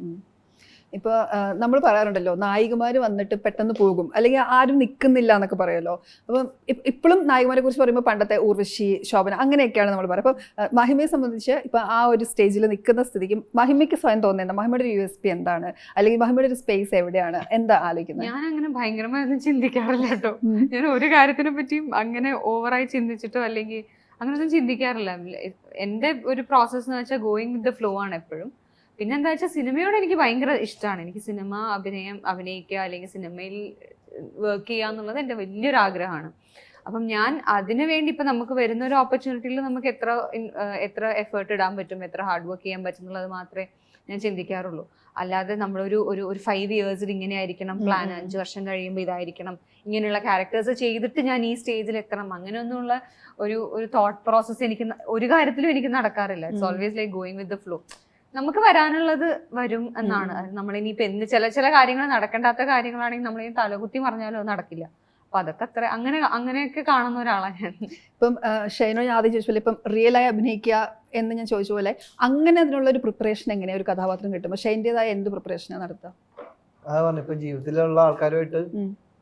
ഇപ്പൊ നമ്മൾ പറയാറുണ്ടല്ലോ നായികമാര് വന്നിട്ട് പെട്ടെന്ന് പോകും, അല്ലെങ്കിൽ ആരും നിൽക്കുന്നില്ല എന്നൊക്കെ പറയുമല്ലോ. അപ്പം ഇപ്പോഴും നായികമാരെ കുറിച്ച് പറയുമ്പോൾ പണ്ടത്തെ ഉർവശി, ശോഭന അങ്ങനെയൊക്കെയാണ് നമ്മൾ പറയുക. അപ്പം മഹിമയെ സംബന്ധിച്ച് ഇപ്പൊ ആ ഒരു സ്റ്റേജിൽ നിൽക്കുന്ന സ്ഥിതിക്ക് മഹിമയ്ക്ക് സ്വയം തോന്നുന്നത് മഹിമയുടെ ഒരു USP എന്താണ്, അല്ലെങ്കിൽ മഹിമയുടെ ഒരു സ്പേസ് എവിടെയാണ്, എന്താ ആലോചിക്കുന്നത്? ഞാൻ അങ്ങനെ ഭയങ്കരമായൊന്നും ചിന്തിക്കാറില്ല കേട്ടോ. ഞാൻ ഒരു കാര്യത്തിനെ പറ്റിയും അങ്ങനെ ഓവറായി ചിന്തിച്ചിട്ടോ അല്ലെങ്കിൽ അങ്ങനെയൊന്നും ചിന്തിക്കാറില്ല. എൻ്റെ ഒരു പ്രോസസ്സ് എന്ന് വെച്ചാൽ ഗോയിങ് വിത്ത് ദ ഫ്ലോ ആണ് എപ്പോഴും. പിന്നെ എന്താ വെച്ചാൽ സിനിമയോട് എനിക്ക് ഭയങ്കര ഇഷ്ടമാണ്. എനിക്ക് സിനിമ അഭിനയിക്കുക അല്ലെങ്കിൽ സിനിമയിൽ വർക്ക് ചെയ്യുക എന്നുള്ളത് എൻ്റെ വലിയൊരു ആഗ്രഹമാണ്. അപ്പം ഞാൻ അതിനു വേണ്ടി ഇപ്പം നമുക്ക് വരുന്ന ഒരു ഓപ്പർച്യൂണിറ്റിയിൽ നമുക്ക് എത്ര എഫേർട്ട് ഇടാൻ പറ്റും, എത്ര ഹാർഡ് വർക്ക് ചെയ്യാൻ പറ്റും എന്നുള്ളത് മാത്രമേ ഞാൻ ചിന്തിക്കാറുള്ളൂ. അല്ലാതെ നമ്മളൊരു ഒരു 5 ഇയേഴ്സിൽ ഇങ്ങനെ ആയിരിക്കണം പ്ലാൻ, 5 വർഷം കഴിയുമ്പോൾ ഇതായിരിക്കണം, ഇങ്ങനെയുള്ള ക്യാരക്ടേഴ്സ് ചെയ്തിട്ട് ഞാൻ ഈ സ്റ്റേജിൽ എത്തണം, അങ്ങനെയൊന്നുമുള്ള ഒരു തോട്ട് പ്രോസസ്സ് എനിക്ക് ഒരു കാര്യത്തിലും എനിക്ക് നടക്കാറില്ല. It's always like going with the flow. നമുക്ക് വരാനുള്ളത് വരും എന്നാണ്. നമ്മളിനിയിപ്പോൾ ചില കാര്യങ്ങൾ നടക്കേണ്ടാത്ത കാര്യങ്ങളാണെങ്കിൽ നമ്മളിനി തലകുത്തി പറഞ്ഞാലും അത് നടക്കില്ല. അപ്പൊ അതൊക്കെ അങ്ങനെയൊക്കെ കാണുന്ന ഒരാളാണ് ഞാൻ. ഇപ്പം ഷൈനോ ഞാൻ ആദ്യം ചോദിച്ചപോലെ ഇപ്പം റിയലായി അഭിനയിക്കുക എന്ന് ഞാൻ ചോദിച്ച പോലെ അങ്ങനെ അതിനുള്ള ഒരു പ്രിപ്പറേഷൻ എങ്ങനെയാ ഒരു കഥാപാത്രം കിട്ടുമ്പോൾ ഷൈൻ്റെതായ എന്ത് പ്രിപ്പറേഷനാണ് നടത്തുക? അതാ പറഞ്ഞു, ഇപ്പൊ ജീവിതത്തിലുള്ള ആൾക്കാരുമായിട്ട്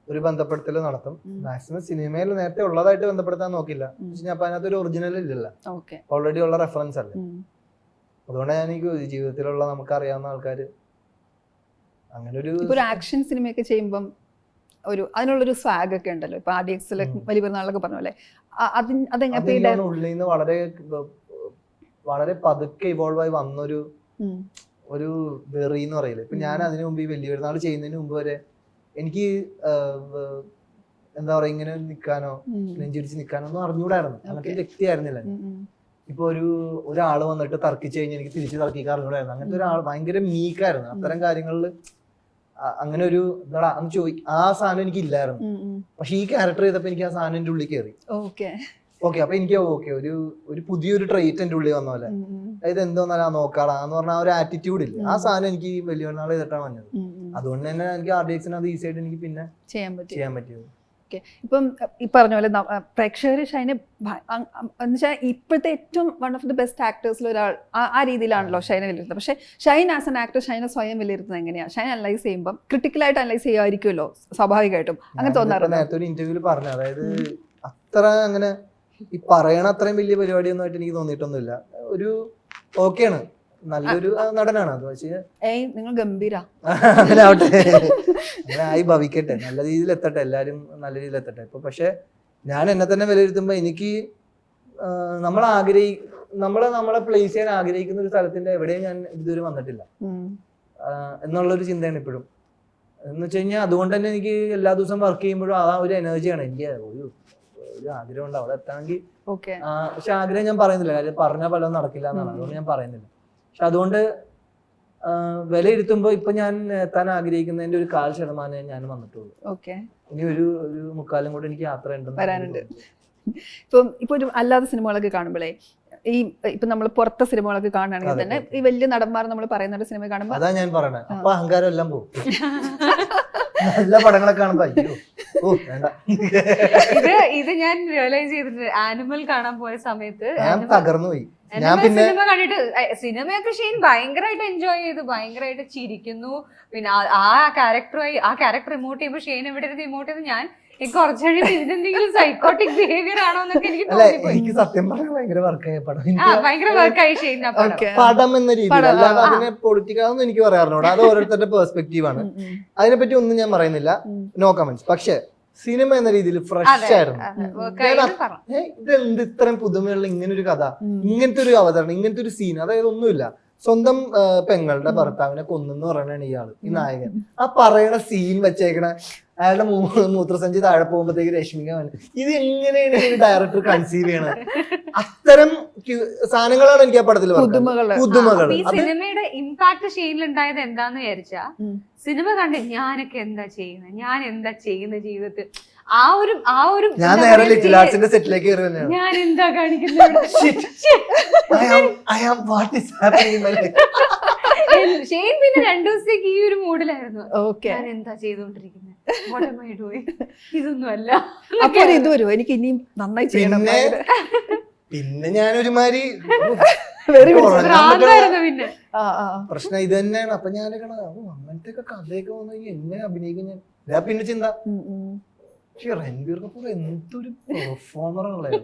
ഒരു ബന്ധപ്പെടുത്തൽ നടത്തും. മാക്സിമം സിനിമയിൽ നേരത്തെ ഉള്ളതായിട്ട് ബന്ധപ്പെടുത്താൻ നോക്കില്ല. അപ്പൊ അതിനകത്ത് ഒരു ഒറിജിനൽ ഇല്ലല്ലോ, ഓൾറെഡി ഉള്ള റെഫറൻസ് അല്ലേ. അതുകൊണ്ടാണ് ഞാൻ എനിക്ക് ജീവിതത്തിലുള്ള നമുക്ക് അറിയാവുന്ന ആൾക്കാര് അങ്ങനെ ഒരു ആക്ഷൻ സിനിമയൊക്കെ ചെയ്യുമ്പം അതിനുള്ളൊരു സ്വാഗ് ഒക്കെ ഉണ്ടല്ലോ. ഇപ്പൊ RDX വലിയ പെരുന്നാളൊക്കെ പറഞ്ഞ പോലെ ഉള്ളിൽ നിന്ന് വളരെ പതുക്കെ ഇവോൾവ് ആയി വന്നൊരു വെറി എന്ന് പറയില്ല. ഇപ്പൊ ഞാൻ അതിനു മുമ്പ് ഈ വലിയ പെരുന്നാൾ ചെയ്യുന്നതിന് മുമ്പ് വരെ എനിക്ക് എന്താ പറയാ ഇങ്ങനെ നിൽക്കാനോ നെഞ്ചിടിച്ച് നിൽക്കാനോ ഒന്നും അറിഞ്ഞൂടായിരുന്നു. അങ്ങനത്തെ വ്യക്തിയായിരുന്നില്ല. ഇപ്പൊ ഒരാള് വന്നിട്ട് തർക്കിച്ചു കഴിഞ്ഞാൽ എനിക്ക് തിരിച്ച് തർക്കിക്കാൻ അറിഞ്ഞൂടായിരുന്നു. അങ്ങനത്തെ ഒരാൾ ഭയങ്കര മീക്കായിരുന്നു. അത്തരം കാര്യങ്ങളിൽ അങ്ങനെ ഒരു എന്താ ആ സാധനം എനിക്ക് ഇല്ലായിരുന്നു. പക്ഷെ ഈ ക്യാരക്ടർ ചെയ്തപ്പോ എനിക്ക് ആ സാധനം എന്റെ ഉള്ളിൽ കയറി. ഓക്കെ അപ്പൊ എനിക്ക് ഒരു പുതിയൊരു ട്രേറ്റ് എന്റെ ഉള്ളിൽ വന്ന പോലെ, അതായത് എന്തോന്നാലും നോക്കാടാ എന്ന് പറഞ്ഞ ആ ഒരു ആറ്റിറ്റ്യൂഡ് ഇല്ല. ആ സാധനം എനിക്ക് വലിയ നാൾ ചെയ്തിട്ടാണ് വന്നത്. അതുകൊണ്ട് തന്നെ എനിക്ക് RDX അത് ഈസി ആയിട്ട് എനിക്ക് പിന്നെ ചെയ്യാൻ പറ്റിയത്. ഇപ്പം ഈ പറഞ്ഞ പോലെ പ്രേക്ഷകർ ഷൈനെ എന്നുവെച്ചാൽ ഇപ്പോഴത്തെ ഏറ്റവും വൺ ഓഫ് ദി ബെസ്റ്റ് ആക്ടേഴ്സിൽ ഒരാൾ ആ രീതിയിലാണല്ലോ ഷൈനെ വിലയിരുത്തുന്നത്. പക്ഷെ ഷൈൻ ആസ് എൻ ആക്ടർ ഷൈനെ സ്വയം വിലയിരുത്തുന്നത് എങ്ങനെയാണ്? ഷൈൻ അനലൈസ് ചെയ്യുമ്പോൾ ക്രിട്ടിക്കലായിട്ട് അനലൈസ് ചെയ്യുമായിരിക്കുമല്ലോ സ്വാഭാവികമായിട്ടും. അങ്ങനെ തോന്നാറുണ്ട്. നേരത്തെ ഒരു ഇന്റർവ്യൂവിൽ പറഞ്ഞു, അതായത് അത്ര അങ്ങനെ ഈ പറയണ അത്രയും വലിയ പരിപാടിയൊന്നും ആയിട്ട് എനിക്ക് തോന്നിയിട്ടൊന്നുമില്ല. ഓക്കെയാണ് നല്ലൊരു നടനാണ്. അത് പക്ഷേ നിങ്ങൾ ഗംഭീര അങ്ങനെ ആവട്ടെ, അങ്ങനെ ആയി ഭവിക്കട്ടെ, നല്ല രീതിയിൽ എത്തട്ടെ, എല്ലാരും നല്ല രീതിയിൽ എത്തട്ടെ. ഇപ്പൊ പക്ഷെ ഞാൻ എന്നെ തന്നെ വിലയിരുത്തുമ്പോ എനിക്ക് നമ്മളെ പ്ലേസ് ചെയ്യാൻ ആഗ്രഹിക്കുന്ന ഒരു സ്ഥലത്തിന്റെ എവിടെയും ഞാൻ ഇതുവരെ വന്നിട്ടില്ല എന്നുള്ളൊരു ചിന്തയാണ് ഇപ്പോഴും. എന്ന് വെച്ച് കഴിഞ്ഞാൽ അതുകൊണ്ട് തന്നെ എനിക്ക് എല്ലാ ദിവസവും വർക്ക് ചെയ്യുമ്പോഴും ആ ഒരു എനർജിയാണ് എനിക്ക്. ഒരു ആഗ്രഹം ഉണ്ട് അവിടെ എത്താമെങ്കിൽ. പക്ഷെ ആഗ്രഹം ഞാൻ പറയുന്നില്ല, കാര്യം പറഞ്ഞാൽ പലതും നടക്കില്ല എന്നാണ്, അതുകൊണ്ട് ഞാൻ പറയുന്നില്ല. പക്ഷെ അതുകൊണ്ട് വിലയിരുത്തുമ്പോ ഇപ്പൊ ഞാൻ എത്താൻ ആഗ്രഹിക്കുന്നതിന്റെ ഒരു 1/4% ഞാൻ വന്നിട്ടുള്ളൂ. ഇനി ഒരു 3/4 കൂടെ എനിക്ക് യാത്ര വരാനുണ്ട്. ഇപ്പൊ ഒരു അല്ലാത്ത സിനിമകളൊക്കെ കാണുമ്പോഴേ ഇപ്പൊ നമ്മൾ പുറത്തെ സിനിമകളൊക്കെ കാണുകയാണെങ്കിൽ തന്നെ ഈ വലിയ നടന്മാർ നമ്മൾ പറയുന്ന സിനിമ കാണുമ്പോൾ അതാ ഞാൻ പറയണേ, അപ്പൊ അഹങ്കാരം എല്ലാം പോകും. നല്ല പടങ്ങളൊക്കെ കാണുമ്പോ ഇത് ഞാൻ റിയലൈസ് ചെയ്തിട്ടുണ്ട്. ആനിമൽ കാണാൻ പോയ സമയത്ത് ഞാൻ തകർന്നു പോയി. സിനിമ കണ്ടിട്ട് സിനിമയൊക്കെ ഷെയ്ൻ ഭയങ്കരമായിട്ട് എൻജോയ് ചെയ്തു, ഭയങ്കരമായിട്ട് ചിരിക്കുന്നു. പിന്നെ ആ ക്യാരക്ടർ ഇമോട്ട് ചെയ്യുമ്പോൾ ഷെയ്ൻ എവിടെ ഇരുന്ന് ഇമോട്ട് ചെയ്ത് ഞാൻ കുറച്ചുകൂടി ഇതിനെന്തെങ്കിലും സൈക്കോട്ടിക് ബിഹേവിയർ ആണോ എന്നൊക്കെ എനിക്ക് സത്യം പറഞ്ഞാൽ ഭയങ്കര വർക്കായി ഭയങ്കര വർക്കായി ഷെയ്ൻ. പടം എന്ന രീതിയിൽ അല്ലാതെ അതിനെ പൊളിറ്റിക്കാണെന്ന് എനിക്ക് പറയാറുണ്ട്. അത് ഓരോരുത്തരുടെ പെർസ്പെക്റ്റീവ് ആണ്, അതിനെപ്പറ്റി ഒന്നും ഞാൻ പറയുന്നില്ല, നോ കമന്റ്സ്. പക്ഷെ സിനിമ എന്ന രീതിയിൽ ഫ്രഷ് ആയിരുന്നു. ഇതെന്ത് ഇത്രയും പുതുമയുള്ള ഇങ്ങനെ ഒരു കഥ, ഇങ്ങനത്തെ ഒരു അവതരണം, ഇങ്ങനത്തെ ഒരു സീൻ, അതായത് ഒന്നുമില്ല. സ്വന്തം പെങ്ങളുടെ ഭർത്താവിനെ കൊന്നെന്ന് പറയണാണ് ഇയാള്, ഈ നായകൻ. ആ പറയണ സീൻ വെച്ചേക്കണ അയാളുടെ മൂത്രസഞ്ചി താഴെ പോകുമ്പോഴത്തേക്ക് രശ്മിക ഇത് എങ്ങനെയാണ് ഈ ഡയറക്ടർ കൺസീവ് ചെയ്യണത്? അത്തരം സാധനങ്ങളാണ് എനിക്ക് ആ പടത്തിൽ പുതുമകൾ. സിനിമയുടെ ഇമ്പാക്ട് ഷെയ്നിൽ ഉണ്ടായത് എന്താന്ന് വിചാരിച്ചാ, സിനിമ കണ്ട് ഞാനൊക്കെ എന്താ ചെയ്യുന്നത്, ഞാൻ എന്താ ചെയ്യുന്ന ജീവിതത്തിൽ, ആ ഒരു ഞാൻ നേരെ ലിറ്റിൽ ആർട്സിന്റെ സെറ്റിലേക്ക് കയറി തന്നെയാണ്. ഞാൻ എന്താ കാണിക്കുന്നത്, ഷെയ്ൻ പിന്നെ 2 ദിവസത്തേക്ക് ഈ ഒരു മൂഡിലായിരുന്നു. ഞാൻ എന്താ ചെയ്തോണ്ടിരിക്കുന്നത്, ഇതൊന്നും അല്ല. അപ്പൊ ഇത് വരുമോ എനിക്ക് ഇനിയും നന്നായി ചെയ്യണം. പിന്നെ ഞാനൊരുമാതിരി പിന്നെ പ്രശ്നം ഇത് തന്നെയാണ്. അപ്പൊ ഞാനൊക്കെ അങ്ങനത്തെ ഒക്കെ കഥയൊക്കെ വന്നു എങ്ങനെ അഭിനയിക്കും ഞാൻ പിന്നെ ചിന്ത. രൺബീർ കപൂർ എന്തൊരു പെർഫോമറാണുള്ളത്.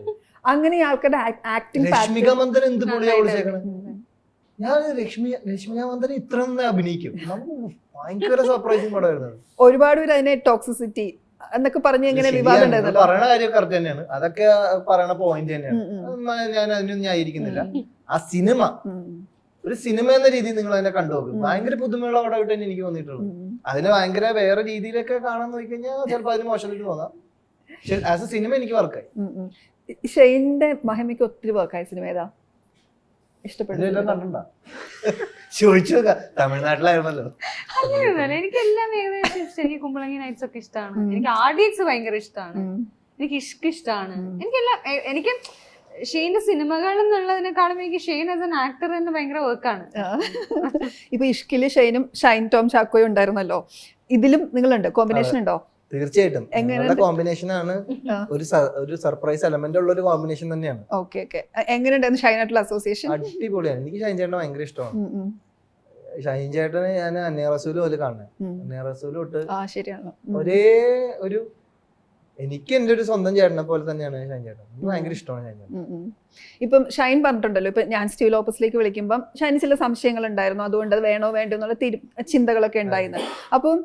അങ്ങനെ ആൾക്കാരുടെ ആക്ടിങ്. രശ്മിക മന്ദൻ എന്ത് പൊളിയാ വിളിച്ചേക്കണേ. ഞാൻ രശ്മിക മന്ദൻ ഇത്ര അഭിനയിക്കും, ഭയങ്കര സർപ്രൈസിങ് പടമായിരുന്നു. ഒരുപാട് പേര് അതിനെ ടോക്സിസിറ്റി എന്നൊക്കെ പറഞ്ഞ് എങ്ങനെ വിവാദം പറയണ കാര്യം കറക്റ്റ് തന്നെയാണ്, അതൊക്കെ പറയണ പോയിന്റ് തന്നെയാണ്, ഞാൻ അതിനൊന്നും ന്യായീകരിക്കുന്നില്ല. ആ സിനിമ ഒരു സിനിമ എന്ന രീതിയിൽ നിങ്ങൾ അതിനെ കണ്ടുനോക്കും, ഭയങ്കര പുതുമയുള്ള പടമായിട്ട് തന്നെ എനിക്ക് തോന്നിയിട്ടുള്ളൂ. അതിനെ ഭയങ്കര വേറെ രീതിയിലൊക്കെ കാണാൻ നോക്കിക്കഴിഞ്ഞാൽ ചിലപ്പോൾ അതിന് മോശമായിട്ട് തോന്നാം. പക്ഷെ ആസ് എ സിനിമ എനിക്ക് വർക്കായി. ഷെയ്നിന്റെ മഹിമയ്ക്ക് ഒത്തിരി വർക്കായ സിനിമ ഏതാ ഇഷ്ടപ്പെട്ടു? ചോദിച്ചു നോക്കാം, തമിഴ്നാട്ടിലായിരുന്നല്ലോ. അങ്ങനെയൊന്നുമല്ല, എനിക്ക് എല്ലാം ഏകദേശം ഇഷ്ടം. എനിക്ക് കുമ്പളങ്ങി നൈറ്റ്സ് ഒക്കെ ഇഷ്ടമാണ്, എനിക്ക് ആർഡിയക്സ് ഭയങ്കര ഇഷ്ടമാണ്, എനിക്ക് ഇഷ്ക് ഇഷ്ടമാണ്. എനിക്ക് ഷെയ്ന്റെ സിനിമകൾ എന്നുള്ളതിനെക്കാളും എനിക്ക് ഷെയ്ൻ ആസ് എൻ ആക്ടർ തന്നെ ഭയങ്കര വർക്കാണ്. ഇപ്പൊ ഇഷ്കില് ഷെയ്നും ഷൈൻ ടോം ചാക്കോയും ഉണ്ടായിരുന്നല്ലോ, ഇതിലും നിങ്ങളുണ്ട്, കോമ്പിനേഷൻ ഉണ്ടോ? തീർച്ചയായിട്ടും കോമ്പിനേഷൻ ആണ്, ഒരു സർപ്രൈസ് എലമെന്റ് ഉള്ള ഒരു കോമ്പിനേഷൻ തന്നെയാണ്. എങ്ങനെയുണ്ടായിരുന്നു ഷൈനായിട്ടുള്ള അസോസിയേഷൻ? അടിപൊളിയാണ്, എനിക്ക് ഷൈൻ ചേട്ടനെ ഭയങ്കര ഇഷ്ടമാണ്. ഷൈൻ ചേട്ടനെ ഞാൻ അന്നേ റസൂല് പോലെ കാണുന്നത്, അന്നേ റസൂല് തൊട്ട് ഒരേ ഒരു എനിക്ക് എന്റെ ഒരു സ്വന്തം ചേട്ടനെ പോലെ തന്നെയാണ് ഷൈൻ ചേട്ടൻ, എനിക്ക് ഭയങ്കര ഇഷ്ടമാണ് ഷൈൻ ചേട്ടൻ. ഇപ്പം ഷൈൻ പറഞ്ഞിട്ടുണ്ടല്ലോ, ഇപ്പൊ ഞാൻ സ്റ്റീവ് ലോപ്പസിലേക്ക് വിളിക്കുമ്പോൾ ഷൈന് ചില സംശയങ്ങൾ ഉണ്ടായിരുന്നു, അതുകൊണ്ട് അത് വേണോ വേണ്ടോ എന്നുള്ള ചിന്തകളൊക്കെ ഉണ്ടായിരുന്നു. അപ്പം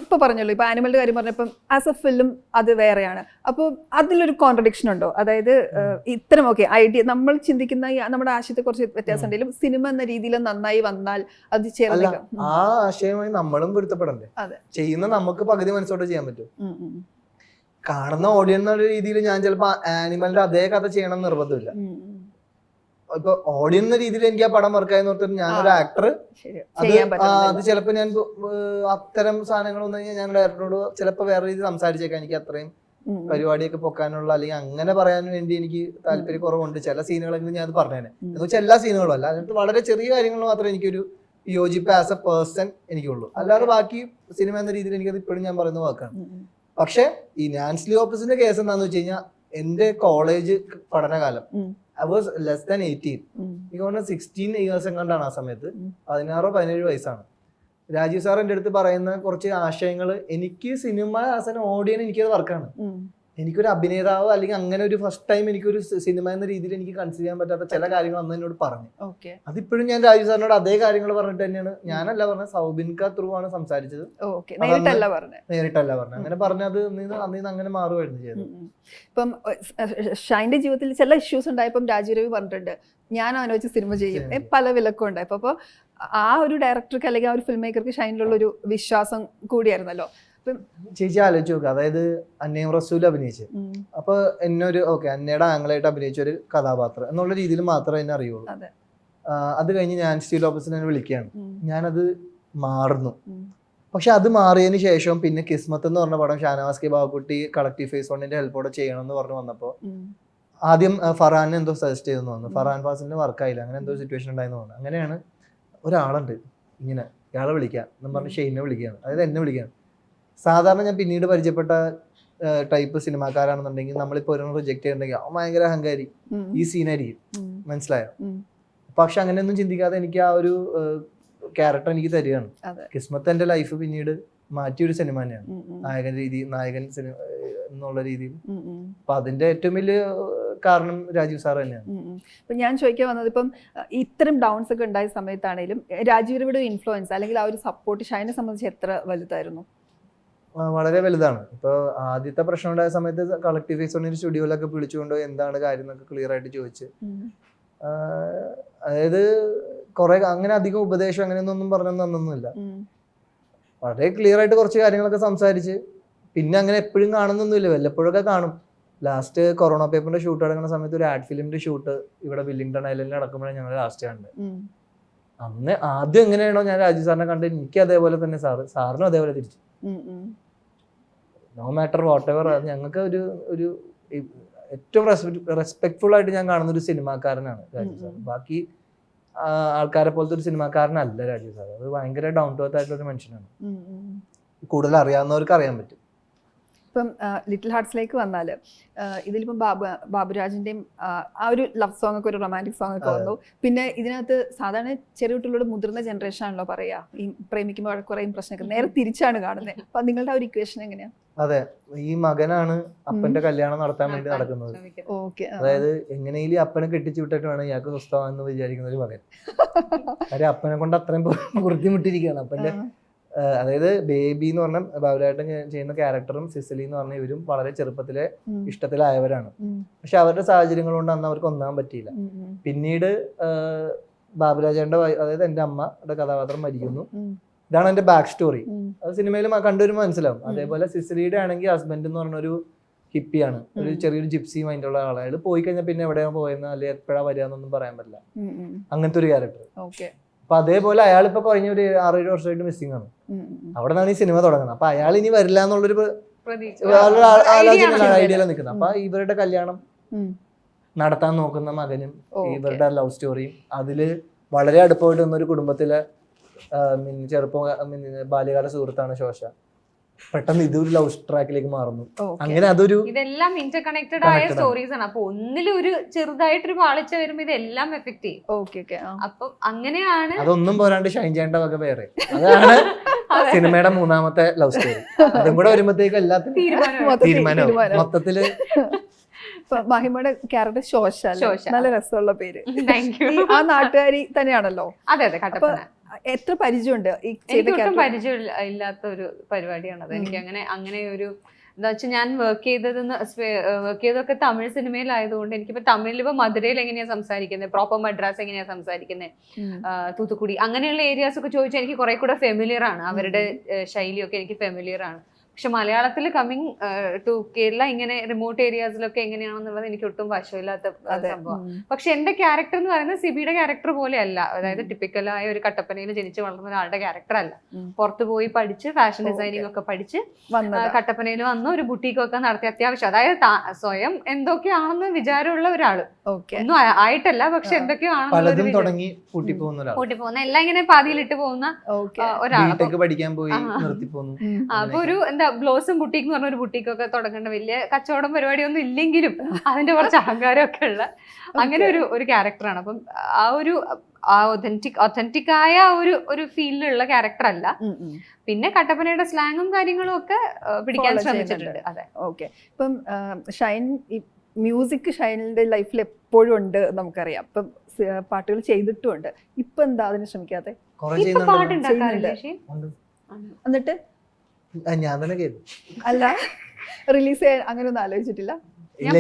ഇപ്പൊ പറഞ്ഞല്ലോ, ഇപ്പൊ ആനിമലിന്റെ കാര്യം പറഞ്ഞപ്പം ആസ് എ ഫിലിം അത് വേറെയാണ്. അപ്പോൾ അതിലൊരു കോൺട്രഡിക്ഷൻ ഉണ്ടോ? അതായത് ഇത്തരം ഐഡിയ നമ്മൾ ചിന്തിക്കുന്ന നമ്മുടെ ആശയത്തെ കുറച്ച് വ്യത്യാസം ഉണ്ടെങ്കിലും സിനിമ എന്ന രീതിയിൽ നന്നായി വന്നാൽ അത് ചേർന്ന് ആ ആശയമായി നമ്മളും പൊരുത്തപ്പെടണ്ടേ? ചെയ്യുന്ന നമുക്ക് പകുതി മനസ്സോടെ ചെയ്യാൻ പറ്റും. കാണുന്ന ഓഡിയൻസ് എന്നുള്ള രീതിയിൽ ഞാൻ ചിലപ്പോ ആനിമലിന്റെ അതേ കഥ ചെയ്യണം എന്ന് നിർബന്ധമില്ല. ഇപ്പൊ ഓഡിയൻസ് എന്ന രീതിയിൽ എനിക്ക് ആ പടം വർക്കായെന്ന് പറഞ്ഞിട്ട് ഞാനൊരു ആക്ടർ, അത് ചിലപ്പോ ഞാൻ അത്തരം സാധനങ്ങൾ വന്നു കഴിഞ്ഞാൽ ഞാൻ ഡയറക്ടറോട് ചിലപ്പോ വേറെ രീതിയിൽ സംസാരിച്ചേക്കാം. എനിക്ക് അത്രയും പരിപാടിയൊക്കെ പൊക്കാനുള്ള അല്ലെങ്കിൽ അങ്ങനെ പറയാൻ വേണ്ടി എനിക്ക് താല്പര്യം കുറവുണ്ട്. ചില സീനുകളെങ്കിലും ഞാൻ അത് പറഞ്ഞേനെ, എന്ന് വെച്ചാൽ എല്ലാ സീനുകളും അല്ല, അതിനകത്ത് വളരെ ചെറിയ കാര്യങ്ങൾ മാത്രമേ എനിക്കൊരു യോജിപ്പ് ആസ് എ പേഴ്സൺ എനിക്കുള്ളൂ. അല്ലാതെ ബാക്കി സിനിമ എന്ന രീതിയിൽ എനിക്കത് ഇപ്പോഴും ഞാൻ പറയുന്ന വാക്കാണ്. പക്ഷെ ഈ നാൻസി ലോപ്പസിന്റെ കേസ് എന്താന്ന് വെച്ച് കഴിഞ്ഞാൽ എന്റെ college പഠനകാലം, I was less than 18. എനിക്ക് തോന്നുന്നു 16 years എങ്ങാണ്ടാണ് ആ സമയത്ത്, 16-17 വയസ്സാണ്. രാജീവ് സാർ എൻ്റെ അടുത്ത് പറയുന്ന കുറച്ച് ആശയങ്ങൾ എനിക്ക് സിനിമ ആസ് എൻ ഓഡിയൻ എനിക്കത് വർക്കാണ്. എനിക്കൊരു അഭിനേതാവ് അല്ലെങ്കിൽ അങ്ങനെ ഒരു ഫസ്റ്റ് ടൈം എനിക്കൊരു സിനിമ എന്ന രീതിയിൽ എനിക്ക് കൺസിഡർ ചെയ്യാൻ പറ്റാത്ത ചില കാര്യങ്ങൾ അന്ന് എന്നോട് പറഞ്ഞു. അതിപ്പോഴും ഞാൻ രാജീവ് സാറിനോട് അതേ കാര്യങ്ങൾ പറഞ്ഞിട്ട് തന്നെയാണ്. ഞാനല്ല പറഞ്ഞത്, സൗബിൻക ത്രൂ ആണ് സംസാരിച്ചത്, നേരിട്ടല്ല പറഞ്ഞത്. അങ്ങനെ പറഞ്ഞത് അന്ന് അങ്ങനെ മാറുമായിരുന്നു ചെയ്തത്. ഇപ്പം ഷൈൻ്റെ ജീവിതത്തിൽ ചില ഇഷ്യൂസ് ഉണ്ടായപ്പം രാജീവ് രവി പറഞ്ഞിട്ടുണ്ട് ഞാൻ ആലോചിച്ച് സിനിമ ചെയ്യും, പല വിലക്കും ഉണ്ടായപ്പോൾ. അപ്പോൾ ആ ഒരു ഡയറക്ടർക്ക് അല്ലെങ്കിൽ ആ ഒരു ഫിലിം മേക്കർക്ക് ഷൈനിലുള്ള ഒരു വിശ്വാസം കൂടിയായിരുന്നല്ലോ. ചേച്ചി ആലോചിച്ച് നോക്കുക, അതായത് അന്നയും റസൂൽ അഭിനയിച്ച്, അപ്പൊ എന്നൊരു അന്നയുടെ ആംഗിളായിട്ട് അഭിനയിച്ച ഒരു കഥാപാത്രം എന്നുള്ള രീതിയിൽ മാത്രമേ എന്നെ അറിയുള്ളൂ. അത് കഴിഞ്ഞ് ഞാൻ സ്റ്റീൽ ഓപ്പസിനെ വിളിക്കുകയാണ്, ഞാനത് മാറുന്നു. പക്ഷെ അത് മാറിയതിന് ശേഷം പിന്നെ കിസ്മത്ത് എന്ന് പറഞ്ഞ പടം ഷാനവാസ് കെ ബാബുക്കുട്ടി കളക്ടീവ് ഫേസ് വണ്ണിന്റെ ഹെൽപ്പോടെ ചെയ്യണം എന്ന് പറഞ്ഞു വന്നപ്പോൾ ആദ്യം ഫറാനെ എന്തോ സജസ്റ്റ് ചെയ്തെന്ന് തോന്നുന്നു. ഫറാൻ ഫാസിലിന് വർക്കായില്ല, അങ്ങനെ എന്തോ സിറ്റുവേഷൻ ഉണ്ടായെന്ന് തോന്നുന്നു. അങ്ങനെയാണ് ഒരാളുണ്ട് ഇങ്ങനെ ഇയാളെ വിളിക്കാം എന്ന് പറഞ്ഞ് ഷെയ്നെ വിളിക്കുകയാണ്, അതായത് എന്നെ വിളിക്കുകയാണ്. സാധാരണ ഞാൻ പിന്നീട് പരിചയപ്പെട്ട ടൈപ്പ് സിനിമാക്കാരാണെന്നുണ്ടെങ്കിൽ നമ്മളിപ്പോ ഒരെണ്ണം റിജക്ട് ചെയ്തിട്ടുണ്ടെങ്കിൽ ഭയങ്കര അഹങ്കാരി, ഈ സീനായിരിക്കും, മനസ്സിലായോ? പക്ഷെ അങ്ങനെയൊന്നും ചിന്തിക്കാതെ എനിക്ക് ആ ഒരു ക്യാരക്ടർ എനിക്ക് തരികയാണ്. കിസ്മത്ത് എന്റെ ലൈഫ് പിന്നീട് മാറ്റിയൊരു സിനിമ തന്നെയാണ്, നായകൻ സിനിമ എന്നുള്ള രീതിയിൽ. അപ്പൊ അതിന്റെ ഏറ്റവും വലിയ കാരണം രാജീവ് സാർ തന്നെയാണ്. ഇപ്പം ഞാൻ ചോദിക്കാൻ വന്നത്, ഇപ്പം ഇത്തരം ഡൗൺസ് ഒക്കെ ഉണ്ടായ സമയത്താണെങ്കിലും രാജീവ് രവിയുടെ ഇൻഫ്ലുവൻസ് അല്ലെങ്കിൽ ആ ഒരു സപ്പോർട്ട് ഷൈനെ സംബന്ധിച്ച് എത്ര വലുതായിരുന്നു? വളരെ വലുതാണ്. ഇപ്പൊ ആദ്യത്തെ പ്രശ്നം ഉണ്ടായ സമയത്ത് കളക്ടീവ് ഫേസ് വണ്ണിന്റെ സ്റ്റുഡിയോയിലൊക്കെ വിളിച്ചുകൊണ്ട് എന്താണ് കാര്യം എന്നൊക്കെ ക്ലിയർ ആയിട്ട് ചോദിച്ച്, അതായത് കുറെ അങ്ങനെ അധികം ഉപദേശം അങ്ങനെയൊന്നും പറഞ്ഞു തന്നൊന്നുമില്ല. വളരെ ക്ലിയർ ആയിട്ട് കുറച്ച് കാര്യങ്ങളൊക്കെ സംസാരിച്ച്, പിന്നെ അങ്ങനെ എപ്പോഴും കാണുന്നൊന്നുമില്ല, വല്ലപ്പോഴൊക്കെ കാണും. ലാസ്റ്റ് കൊറോണ പേപ്പറിന്റെ ഷൂട്ട് നടക്കുന്ന സമയത്ത് ഒരു ആഡ് ഫിലിമിന്റെ ഷൂട്ട് ഇവിടെ വില്ലിംഗ്ടൺ ഐലൻഡിൽ നടക്കുമ്പോഴാണ് ഞങ്ങൾ ലാസ്റ്റ് കണ്ടത്. അന്ന് ആദ്യം എങ്ങനെയാണോ ഞാൻ രാജീവ് സാറിനെ കണ്ടത്, എനിക്ക് അതേപോലെ തന്നെ സാറിനും അതേപോലെ തിരിച്ചു. നോ മാറ്റർ വാട്ട് എവർ, ഞങ്ങൾക്ക് ഒരു ഏറ്റവും റെസ്പെക്ട്ഫുൾ ആയിട്ട് ഞാൻ കാണുന്ന ഒരു സിനിമാക്കാരനാണ് രാജീവ് സാർ. ബാക്കി ആൾക്കാരെ പോലത്തെ ഒരു സിനിമാക്കാരനല്ല രാജീവ് സാർ. അത് ഭയങ്കര ഡൗൺ ടു എർത്ത് ആയിട്ടുള്ള ഒരു മനുഷ്യനാണ്. കൂടുതൽ അറിയാവുന്നവർക്ക് അറിയാൻ പറ്റും. ഇപ്പം ലിറ്റിൽ ഹാർട്ട്സിലേക്ക് വന്നാൽ ഇതിലിപ്പം ബാബുരാജിൻ്റെയും ആ ഒരു ലവ് സോങ് ഒക്കെ ഒരു റൊമാൻറ്റിക് സോങ് ഒക്കെ വന്നു. പിന്നെ ഇതിനകത്ത് സാധാരണ ചെറിയ കുട്ടികളോട് മുതിർന്ന ജനറേഷൻ ആണല്ലോ പറയാ, ഈ പ്രേമിക്കുമ്പോൾ കുറേ പ്രശ്നമൊക്കെ നേരെ തിരിച്ചാണ് കാണുന്നത്. അപ്പൊ നിങ്ങളുടെ ആ ഒരു ഇക്വേഷൻ എങ്ങനെയാ? അതെ, ഈ മകനാണ് അപ്പന്റെ കല്യാണം നടത്താൻ വേണ്ടി നടക്കുന്നത്. അതായത് എങ്ങനെയും അപ്പനെ കെട്ടിച്ചു വിട്ടിട്ട് വേണം ഇയാൾക്ക് സ്വസ്ഥമാണെന്ന് വിചാരിക്കുന്ന ഒരു മകൻ. കാര്യം അപ്പനെ കൊണ്ട് അത്രയും ബുദ്ധിമുട്ടിരിക്കുകയാണ് അപ്പന്റെ. അതായത് ബേബി എന്ന് പറഞ്ഞ ബാബുരാട്ടൻ ചെയ്യുന്ന ക്യാരക്ടറും സിസിലി എന്ന് പറഞ്ഞ ഇവരും വളരെ ചെറുപ്പത്തിലെ ഇഷ്ടത്തിലായവരാണ്. പക്ഷെ അവരുടെ സാഹചര്യങ്ങൾ കൊണ്ട് അന്ന് അവർക്ക് ഒന്നാൻ പറ്റിയില്ല. പിന്നീട് ബാബുരാജേന്റെ അതായത് എന്റെ അമ്മയുടെ കഥാപാത്രം മരിക്കുന്നു. ഇതാണ് എന്റെ ബാക്ക് സ്റ്റോറി. അത് സിനിമയിൽ കണ്ടുവരുമ്പോൾ മനസ്സിലാവും. അതേപോലെ സിസിലിയുടെ ആണെങ്കിൽ ഹസ്ബൻഡ് എന്ന് പറഞ്ഞൊരു ഹിപ്പിയാണ്, ഒരു ചെറിയൊരു ജിപ്സി മൈൻഡുള്ള ആളാണ്. അയാൾ പോയി കഴിഞ്ഞാൽ പിന്നെ എവിടെയാണ് പോയെന്ന് അല്ലെങ്കിൽ എപ്പോഴാ വരികയെന്നൊന്നും പറയാൻ പറ്റില്ല. അങ്ങനത്തെ ഒരു ക്യാരക്ടർ. അപ്പൊ അതേപോലെ അയാൾ ഇപ്പൊ കഴിഞ്ഞ ഒരു 6-7 വർഷമായിട്ട് മിസ്സിംഗ് ആണ്. അവിടെ നിന്നാണ് ഈ സിനിമ തുടങ്ങുന്നത്. അപ്പൊ അയാൾ ഇനി വരില്ല എന്നുള്ളൊരു ഐഡിയയിലാണ് നിൽക്കുന്നത്. അപ്പൊ ഇവരുടെ കല്യാണം നടത്താൻ നോക്കുന്ന മകനും ഇവരുടെ ലവ് സ്റ്റോറിയും അതില് വളരെ അടുപ്പമായിട്ട് നിന്നൊരു കുടുംബത്തിലെ ബാല്യകാല സുഹൃത്താണ് ശോശ. പെട്ടെന്ന് ഇതൊരു ലവ് ട്രാക്കിലേക്ക് മാറുന്നു. അങ്ങനെ അതൊരു ഇതെല്ലാം ഇന്റർ കണക്റ്റഡ് ആയ സ്റ്റോറീസ് ആണ്. അപ്പൊ ഒന്നിലൊരു ചെറുതായിട്ടൊരു പാളിച്ച വരുമ്പോ ഇതെല്ലാം എഫക്ട് ചെയ്യും. അപ്പൊ അങ്ങനെയാണ്. അതൊന്നും പോരാണ്ട് ഷൈൻ ചെയ്യേണ്ട വക വേറെ. അതാണ് സിനിമയുടെ 3ാമത്തെ ലവ് സ്റ്റോറി. അതും കൂടെ വരുമ്പോഴത്തേക്ക് എല്ലാത്തിനും തീരുമാനവും മൊത്തത്തില്. മഹിമയുടെ ക്യാരക്ടർ ശോശ, നല്ല രസമുള്ള പേര്. ആ നാട്ടുകാരി തന്നെയാണല്ലോ. അതെ അതെ, കട്ടപ്പന. എത്ര പരിചയമുണ്ട്? എനിക്കൊട്ടും പരിചയം ഇല്ലാത്ത ഒരു പരിപാടിയാണത്. എനിക്ക് അങ്ങനെ ഒരു എന്താ വെച്ചാൽ ഞാൻ വർക്ക് ചെയ്തതൊക്കെ തമിഴ് സിനിമയിലായതുകൊണ്ട് എനിക്കിപ്പോ തമിഴിൽ ഇപ്പൊ മധുരയിൽ എങ്ങനെയാ സംസാരിക്കുന്നത്, പ്രോപ്പർ മദ്രാസ് എങ്ങനെയാ സംസാരിക്കുന്നത്, തൂത്തുക്കുടി അങ്ങനെയുള്ള ഏരിയാസ് ഒക്കെ ചോദിച്ചാൽ എനിക്ക് കുറെ കൂടെ ഫെമിലിയർ ആണ്. അവരുടെ ശൈലിയൊക്കെ എനിക്ക് ഫെമിലിയർ ആണ്. പക്ഷെ മലയാളത്തിൽ കമ്മിങ് ടു കേരള ഇങ്ങനെ റിമോട്ട് ഏരിയാസിലൊക്കെ എങ്ങനെയാണെന്നുള്ളത് എനിക്ക് ഒട്ടും വശമില്ലാത്ത സംഭവം. പക്ഷെ എന്റെ ക്യാരക്ടർ എന്ന് പറയുന്നത് സിബിയുടെ ക്യാരക്ടർ പോലെ അല്ല. അതായത് ടിപ്പിക്കലായ ഒരു കട്ടപ്പനയിൽ ജനിച്ചു വളർന്ന ഒരാളുടെ ക്യാരക്ടർ അല്ല. പുറത്തു പോയി പഠിച്ച് ഫാഷൻ ഡിസൈനിങ് ഒക്കെ പഠിച്ച് കട്ടപ്പനയിൽ വന്ന് ഒരു ബുട്ടീക്കൊക്കെ നടത്തി അത്യാവശ്യം, അതായത് സ്വയം എന്തൊക്കെയാണെന്ന് വിചാരമുള്ള ഒരാള്. ഒന്നും ആയിട്ടല്ല, പക്ഷെ എന്തൊക്കെയാണെന്ന് പൂട്ടിപ്പോകുന്ന എല്ലാം ഇങ്ങനെ പാതിയിലിട്ട് പോകുന്ന ഒരാൾ. പഠിക്കാൻ പോയി. അപ്പൊ ഒരു എന്താ എന്താ ബ്ലോസം ബുട്ടീക്ക് എന്ന് പറഞ്ഞ ഒരു ബുട്ടീക്കൊക്കെ തുടങ്ങേണ്ട വലിയ കച്ചവടം പരിപാടിയൊന്നും ഇല്ലെങ്കിലും അതിന്റെ കുറച്ച് അഹങ്കാരമൊക്കെ ഉള്ള അങ്ങനെ ഒരു ക്യാരക്ടറാണ്. അപ്പം ആ ഒതന്റിക് ആയ ഒരു ഫീലിലുള്ള ക്യാരക്ടർ അല്ല. പിന്നെ കട്ടപ്പനയുടെ സ്ലാങ്ങും കാര്യങ്ങളും ഒക്കെ പിടിക്കാൻ ശ്രമിച്ചിട്ടുണ്ട്. അതെ. ഓക്കെ. ഇപ്പം ഷൈൻ മ്യൂസിക് ഷൈനിന്റെ ലൈഫിൽ എപ്പോഴും ഉണ്ട് നമുക്കറിയാം. ഇപ്പം പാട്ടുകൾ ചെയ്തിട്ടുമുണ്ട്. ഇപ്പൊ എന്താ അതിന് ശ്രമിക്കാതെ? പാട്ടുണ്ടാക്കാറില്ല. എന്നിട്ട് ഞാൻ തന്നെ കേട്ടു. അല്ല, റിലീസ് ചെയ്യാൻ അങ്ങനെ ഒന്നും ആലോചിച്ചിട്ടില്ല? ഞാൻ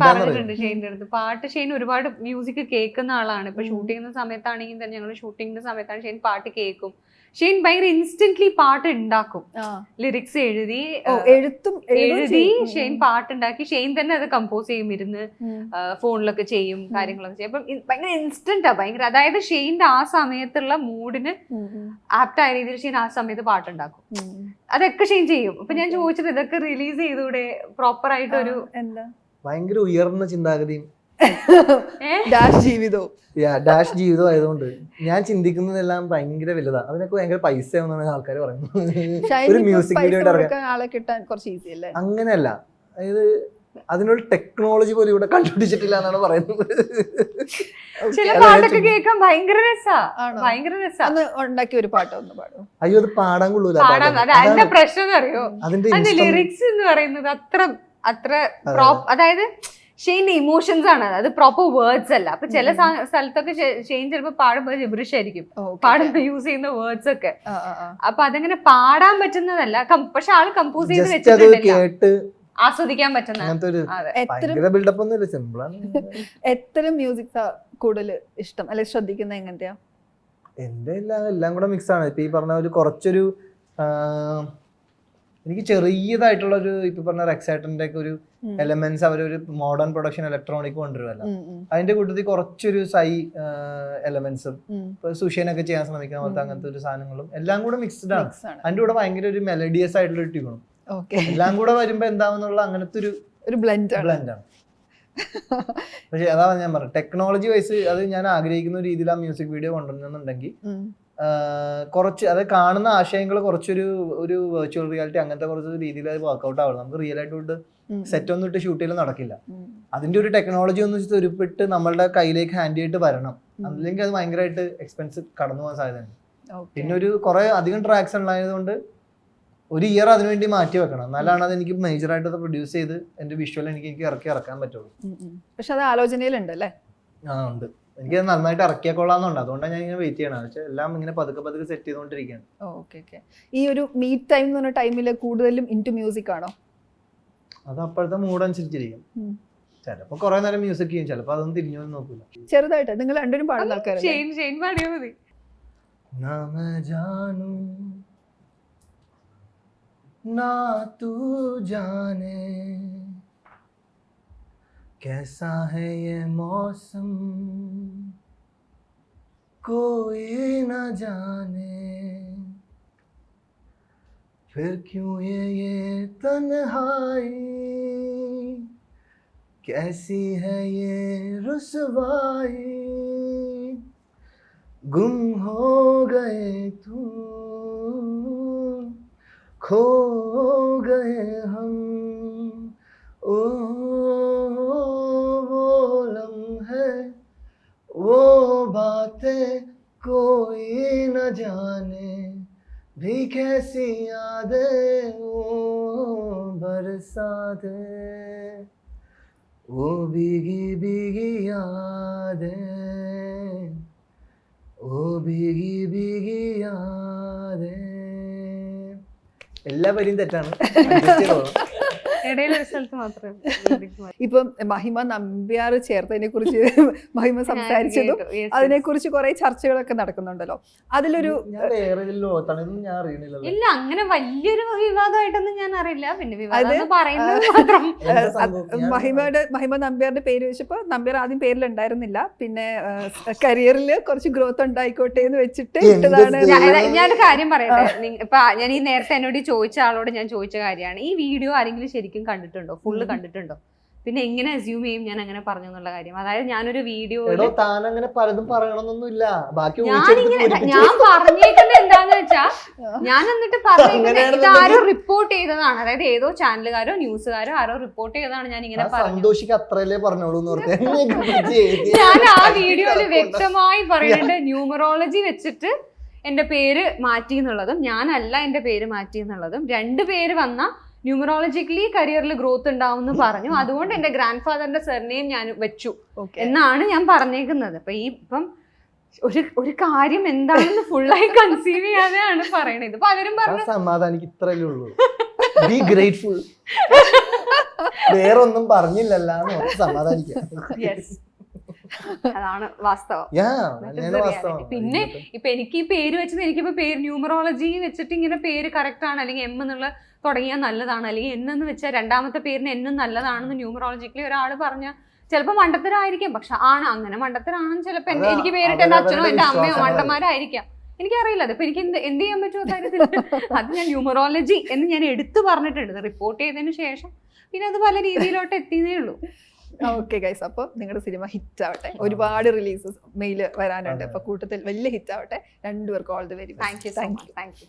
പറഞ്ഞിട്ടുണ്ട് ഷെയ്ൻ്റെ അടുത്ത്. പാട്ട് ഷെയ്ൻ ഒരുപാട് മ്യൂസിക് കേൾക്കുന്ന ആളാണ്. ഇപ്പൊ ഷൂട്ട് ചെയ്യുന്ന സമയത്താണെങ്കിൽ തന്നെ ഞങ്ങൾ ഷൂട്ടിങ്ങിന്റെ സമയത്താണ് ഷെയ്ൻ പാട്ട് കേൾക്കും. ഷെയ്ൻ ഭയങ്കര ഇൻസ്റ്റന്റ്ലി പാട്ട് ഉണ്ടാക്കും. ലിറിക്സ് എഴുതി ഷെയ്ൻ പാട്ടുണ്ടാക്കി ഷെയ്ൻ തന്നെ അത് കമ്പോസ് ചെയ്യും, ഇരുന്ന് ഫോണിലൊക്കെ ചെയ്യും, കാര്യങ്ങളൊക്കെ ചെയ്യും. അപ്പം ഭയങ്കര ഇൻസ്റ്റന്റാ, ഭയങ്കര. അതായത് ഷെയ്ൻ്റെ ആ സമയത്തുള്ള മൂഡിന് ആപ്റ്റായ രീതിയിൽ ഷെയ്ൻ ആ സമയത്ത് പാട്ടുണ്ടാക്കും. അതൊക്കെ ഷെയ്ൻ ചെയ്യും. അപ്പൊ ഞാൻ ചോദിച്ചത് ഇതൊക്കെ റിലീസ് ചെയ്തൂടെ പ്രോപ്പർ ആയിട്ടൊരു എന്താ ഭയങ്കര ഉയർന്ന ചിന്താഗതിയും ഡാഷ് ജീവിതവും ആയതുകൊണ്ട് ഞാൻ ചിന്തിക്കുന്നതെല്ലാം ഭയങ്കര വലുതാ. അതിനൊക്കെ ഭയങ്കര പൈസ ആവുന്നാണ് ആൾക്കാർ പറയുന്നത്. ഒരു മ്യൂസിക് വീഡിയോ ആളെ കിട്ടാൻ കുറച്ച് ഈസി അല്ലേ? അങ്ങനെയല്ല, അതായത് അതിനൊരു ടെക്നോളജി പോലും ഇവിടെ കണ്ടുപിടിച്ചിട്ടില്ല എന്നാണ് പറയുന്നത്. ചില പാട്ടൊക്കെ കേൾക്കാൻ ഭയങ്കര രസാ. ഉണ്ടാക്കിയ ഒരു പാട്ട് ഒന്ന് പാടും. അയ്യോ, അത് പാടാൻ കൊള്ളൂല. അതിന്റെ പ്രശ്നം അറിയോ, അതിന്റെ ലിറിക്സ് എന്ന് പറയുന്നത് അത്ര അതായത് ഷെയ്ൻ്റെ ഇമോഷൻസ് ആണ്, അത് പ്രോപ്പർ വേർഡ്സ് അല്ല. അപ്പൊ ചില സ്ഥലത്തൊക്കെ ഷെയ്ൻ ചിലപ്പോ പാടുമ്പോൾ ജിബ്രിഷ് ആയിരിക്കും പാടുമ്പോ യൂസ് ചെയ്യുന്ന വേർഡ്സ് ഒക്കെ. അപ്പൊ അതങ്ങനെ പാടാൻ പറ്റുന്നതല്ല, പക്ഷെ ആള് കമ്പോസ് ചെയ്ത് വെച്ചിട്ടുണ്ട്, ആസ്വദിക്കാൻ പറ്റുന്ന. എത്ര മ്യൂസിക് കൂടുതൽ ഇഷ്ടം അല്ലെ ശ്രദ്ധിക്കുന്ന എങ്ങനത്തെയാ? എന്റെ എല്ലാം കൂടെ മിക്സ് ആണ്. ഇപ്പൊ ഈ പറഞ്ഞ ഒരു കുറച്ചൊരു എനിക്ക് ചെറിയതായിട്ടുള്ള ഒരു ഇപ്പൊ പറഞ്ഞ റെക്സൈറ്ററിന്റെ ഒക്കെ ഒരു എലമെന്റ്സ് അവരൊരു മോഡേൺ പ്രൊഡക്ഷൻ ഇലക്ട്രോണിക് കൊണ്ടുവരുമല്ലോ, അതിന്റെ കൂട്ടത്തിൽ കുറച്ചൊരു എലമെന്റ്സും ഇപ്പൊ സുഷേനൊക്കെ ചെയ്യാൻ ശ്രമിക്കുന്ന പോലത്തെ അങ്ങനത്തെ ഒരു സാധനങ്ങളും എല്ലാം കൂടെ മിക്സ്ഡ് ആണ്. അതിന്റെ കൂടെ ഭയങ്കര ഒരു മെലഡിയസ് ആയിട്ടുള്ള ഒരു ട്യൂണും എല്ലാം കൂടെ വരുമ്പോ എന്താവുന്നുള്ള അങ്ങനത്തെ ഒരു ബ്ലെൻഡ് ആണ്. പക്ഷെ അതാണ് ഞാൻ പറഞ്ഞത്, ടെക്നോളജി വൈസ് അത് ഞാൻ ആഗ്രഹിക്കുന്ന രീതിയിൽ ആ മ്യൂസിക് വീഡിയോ കൊണ്ടുവരുന്നുണ്ടെങ്കിൽ കുറച്ച് അത് കാണുന്ന ആശയങ്ങൾ കുറച്ചൊരു വെർച്വൽ റിയാലിറ്റി അങ്ങനത്തെ കുറച്ച് രീതിയിൽ അത് വർക്ക്ഔട്ട് ആവണം. നമുക്ക് റിയൽ ആയിട്ട് സെറ്റ് ഒന്നും ഇട്ട് ഷൂട്ട് ചെയ്യൽ നടക്കില്ല. അതിന്റെ ഒരു ടെക്നോളജി ഒന്ന് തുരുപ്പിട്ട് നമ്മളുടെ കയ്യിലേക്ക് ഹാൻഡ് ചെയ്തിട്ട് വരണം. അല്ലെങ്കിൽ അത് ഭയങ്കരമായിട്ട് എക്സ്പെൻസ് കടന്നു പോകാൻ സാധ്യതയുണ്ട്. പിന്നെ ഒരു കുറെ അധികം ട്രാക്സ് ഉണ്ടായതുകൊണ്ട് ഒരു ഇയർ അതിനുവേണ്ടി മാറ്റി വെക്കണം, എന്നാലാണ് അത് എനിക്ക് മേജറായിട്ട് അത് പ്രൊഡ്യൂസ് ചെയ്ത് എന്റെ വിഷ്വൽ എനിക്ക് ഇറക്കാൻ പറ്റുള്ളൂ. പക്ഷെ അത് ആലോചനയിലുണ്ട് അല്ലേ? ഉണ്ട്, എനിക്ക് നന്നായിട്ട് ഇറക്കിയാക്കൊള്ളാന്നുണ്ട്. അതുകൊണ്ടാണ് ഞാൻ ഇങ്ങനെ വെയിറ്റ് ചെയ്യണം. പക്ഷെ എല്ലാം ഇങ്ങനെ പതുക്കെ സെറ്റ് ചെയ്തുകൊണ്ടിരിക്കുകയാണ്. ഓക്കെ. ഈ ഒരു മീറ്റ് ടൈം എന്ന് പറഞ്ഞ ടൈമിൽ കൂടുതലും ഇൻറ്റു മ്യൂസിക് ആണോ? അത് അപ്പോഴത്തെ മൂഡ് അനുസരിച്ചിരിക്കും. ചിലപ്പോ കുറെ നേരം മ്യൂസിക് ചെയ്യും, ചിലപ്പോ അതൊന്നും തിരിഞ്ഞു നോക്കൂല. ചെറുതായിട്ട് നിങ്ങൾ രണ്ടുപേരും പാടുന്ന ആൾക്കാരല്ലേ? ना तू जाने कैसा है ये मौसम, कोई ना जाने फिर क्यों ये तन्हाई, कैसी है ये रुसवाई, गुम हो गए तू खो गए हम, ओ वो लम्हे वो बातें कोई न जाने, भी कैसी यादें वो बरसाते, वो भीगी भीगी यादें, वो भीगी भीगी यादें. എല്ലാ വരിയും തെറ്റാണ്. ഇപ്പം മഹിമ നമ്പ്യാർ ചേർത്തതിനെ കുറിച്ച് മഹിമ സംസാരിച്ചതും അതിനെ കുറിച്ച് കുറെ ചർച്ചകളൊക്കെ നടക്കുന്നുണ്ടല്ലോ. അതിലൊരു ഇല്ല, അങ്ങനെ വലിയൊരു വിവാദമായിട്ടൊന്നും ഞാൻ അറിയില്ല. പിന്നെ മഹിമ നമ്പ്യാരുടെ പേര് വെച്ചപ്പോ നമ്പ്യാർ ആദ്യം പേരിലുണ്ടായിരുന്നില്ല, പിന്നെ കരിയറിൽ കുറച്ച് ഗ്രോത്ത് ഉണ്ടായിക്കോട്ടെ എന്ന് വെച്ചിട്ട് ഇട്ടതാണ്. ഞാനൊരു കാര്യം പറയട്ടെ, ഇപ്പൊ ഞാൻ ഈ നേരത്തെ എന്നോട് ചോദിച്ച ആളോട് ഞാൻ ചോദിച്ച കാര്യമാണ്, ഈ വീഡിയോ ആരെങ്കിലും ശരിക്കും കണ്ടിട്ടുണ്ടോ, ഫുള്ള് കണ്ടിട്ടുണ്ടോ? പിന്നെ എങ്ങനെ അസ്യൂം ചെയ്യും ഞാൻ അങ്ങനെ പറഞ്ഞു എന്നുള്ള കാര്യം. അതായത് ഞാനൊരു വീഡിയോ താൻ അങ്ങനെ പലതും പറയണമെന്നൊന്നുമില്ല, ബാക്കി ഞാൻ പറഞ്ഞേക്കുന്നത് എന്താന്ന് വെച്ചാ, ഞാൻ എന്നിട്ട് പറഞ്ഞേക്കുന്നത് ഇതാരോ റിപ്പോർട്ട് ചെയ്തതാണ്. അതായത് ഏതോ ചാനലുകാരോ ന്യൂസുകാരോ ആരോ റിപ്പോർട്ട് ചെയ്തതാണ് ഞാൻ ഇങ്ങനെ സന്തോഷിക്ക് അത്രയല്ലേ പറഞ്ഞോളൂ. ഞാൻ ആ വീഡിയോയില് വ്യക്തമായി പറയുന്നുണ്ട് ന്യൂമറോളജി വെച്ചിട്ട് എന്റെ പേര് മാറ്റി എന്നുള്ളതും ഞാനല്ല എന്റെ പേര് മാറ്റി എന്നുള്ളതും, 2 പേര് വന്ന ന്യൂമറോളജിക്കലി കരിയറിൽ ഗ്രോത്ത് ഉണ്ടാവും എന്ന് പറഞ്ഞു. അതുകൊണ്ട് എന്റെ ഗ്രാൻഡ് ഫാദറിന്റെ സർനെയിം ഞാൻ വെച്ചു എന്നാണ് ഞാൻ പറഞ്ഞേക്കുന്നത്. അപ്പൊ ഇപ്പം ഒരു കാര്യം എന്താണെന്ന് ഫുള്ളായി കൺസീവ് ചെയ്യാതെയാണ് പറയണത്. പലരും പറഞ്ഞു സമാധാനിക്ക്, ഇത്രയല്ലേ ഉള്ളൂ, ബി ഗ്രേറ്റ്ഫുൾ, വേറൊന്നും പറഞ്ഞില്ലല്ലോ, സമാധാനിക്കാം. അതാണ് വാസ്തവം. പിന്നെ ഇപ്പൊ എനിക്ക് ഈ പേര് വെച്ചത്, എനിക്കിപ്പോ പേര് ന്യൂമറോളജി വെച്ചിട്ട് ഇങ്ങനെ പേര് കറക്റ്റ് ആണ്, അല്ലെങ്കിൽ എം എന്നുള്ള തുടങ്ങിയാൽ നല്ലതാണ്, അല്ലെങ്കിൽ എൻ എന്ന് വെച്ചാൽ രണ്ടാമത്തെ പേരിന് എന്നും നല്ലതാണെന്ന് ന്യൂമറോളജിക്കലി ഒരാൾ പറഞ്ഞാൽ ചിലപ്പോൾ മണ്ടത്തരായിരിക്കാം. പക്ഷെ അങ്ങനെ മണ്ടത്തരാണെന്ന് ചിലപ്പോൾ എനിക്ക് പേരിട്ട് എന്റെ അച്ഛനോ എന്റെ അമ്മയോ മണ്ടന്മാരായിരിക്കാം, എനിക്കറിയില്ല. അതിപ്പോ എനിക്ക് എന്ത് ചെയ്യാൻ പറ്റുമോ കാര്യത്തിൽ അത് ഞാൻ ന്യൂമറോളജി എന്ന് ഞാൻ എടുത്തു പറഞ്ഞിട്ടുണ്ട്. റിപ്പോർട്ട് ചെയ്തതിന് ശേഷം പിന്നെ അത് പല രീതിയിലോട്ട് എത്തിയതേ ഉള്ളൂ. ഓക്കെ ഗൈസ്, അപ്പോൾ നിങ്ങളുടെ സിനിമ ഹിറ്റ് ആവട്ടെ. ഒരുപാട് റിലീസസ് മെയിൽ വരാനുണ്ട്. അപ്പൊ കൂട്ടത്തിൽ വലിയ ഹിറ്റ് ആവട്ടെ. 2 പേർക്കും all the very best. Thank you.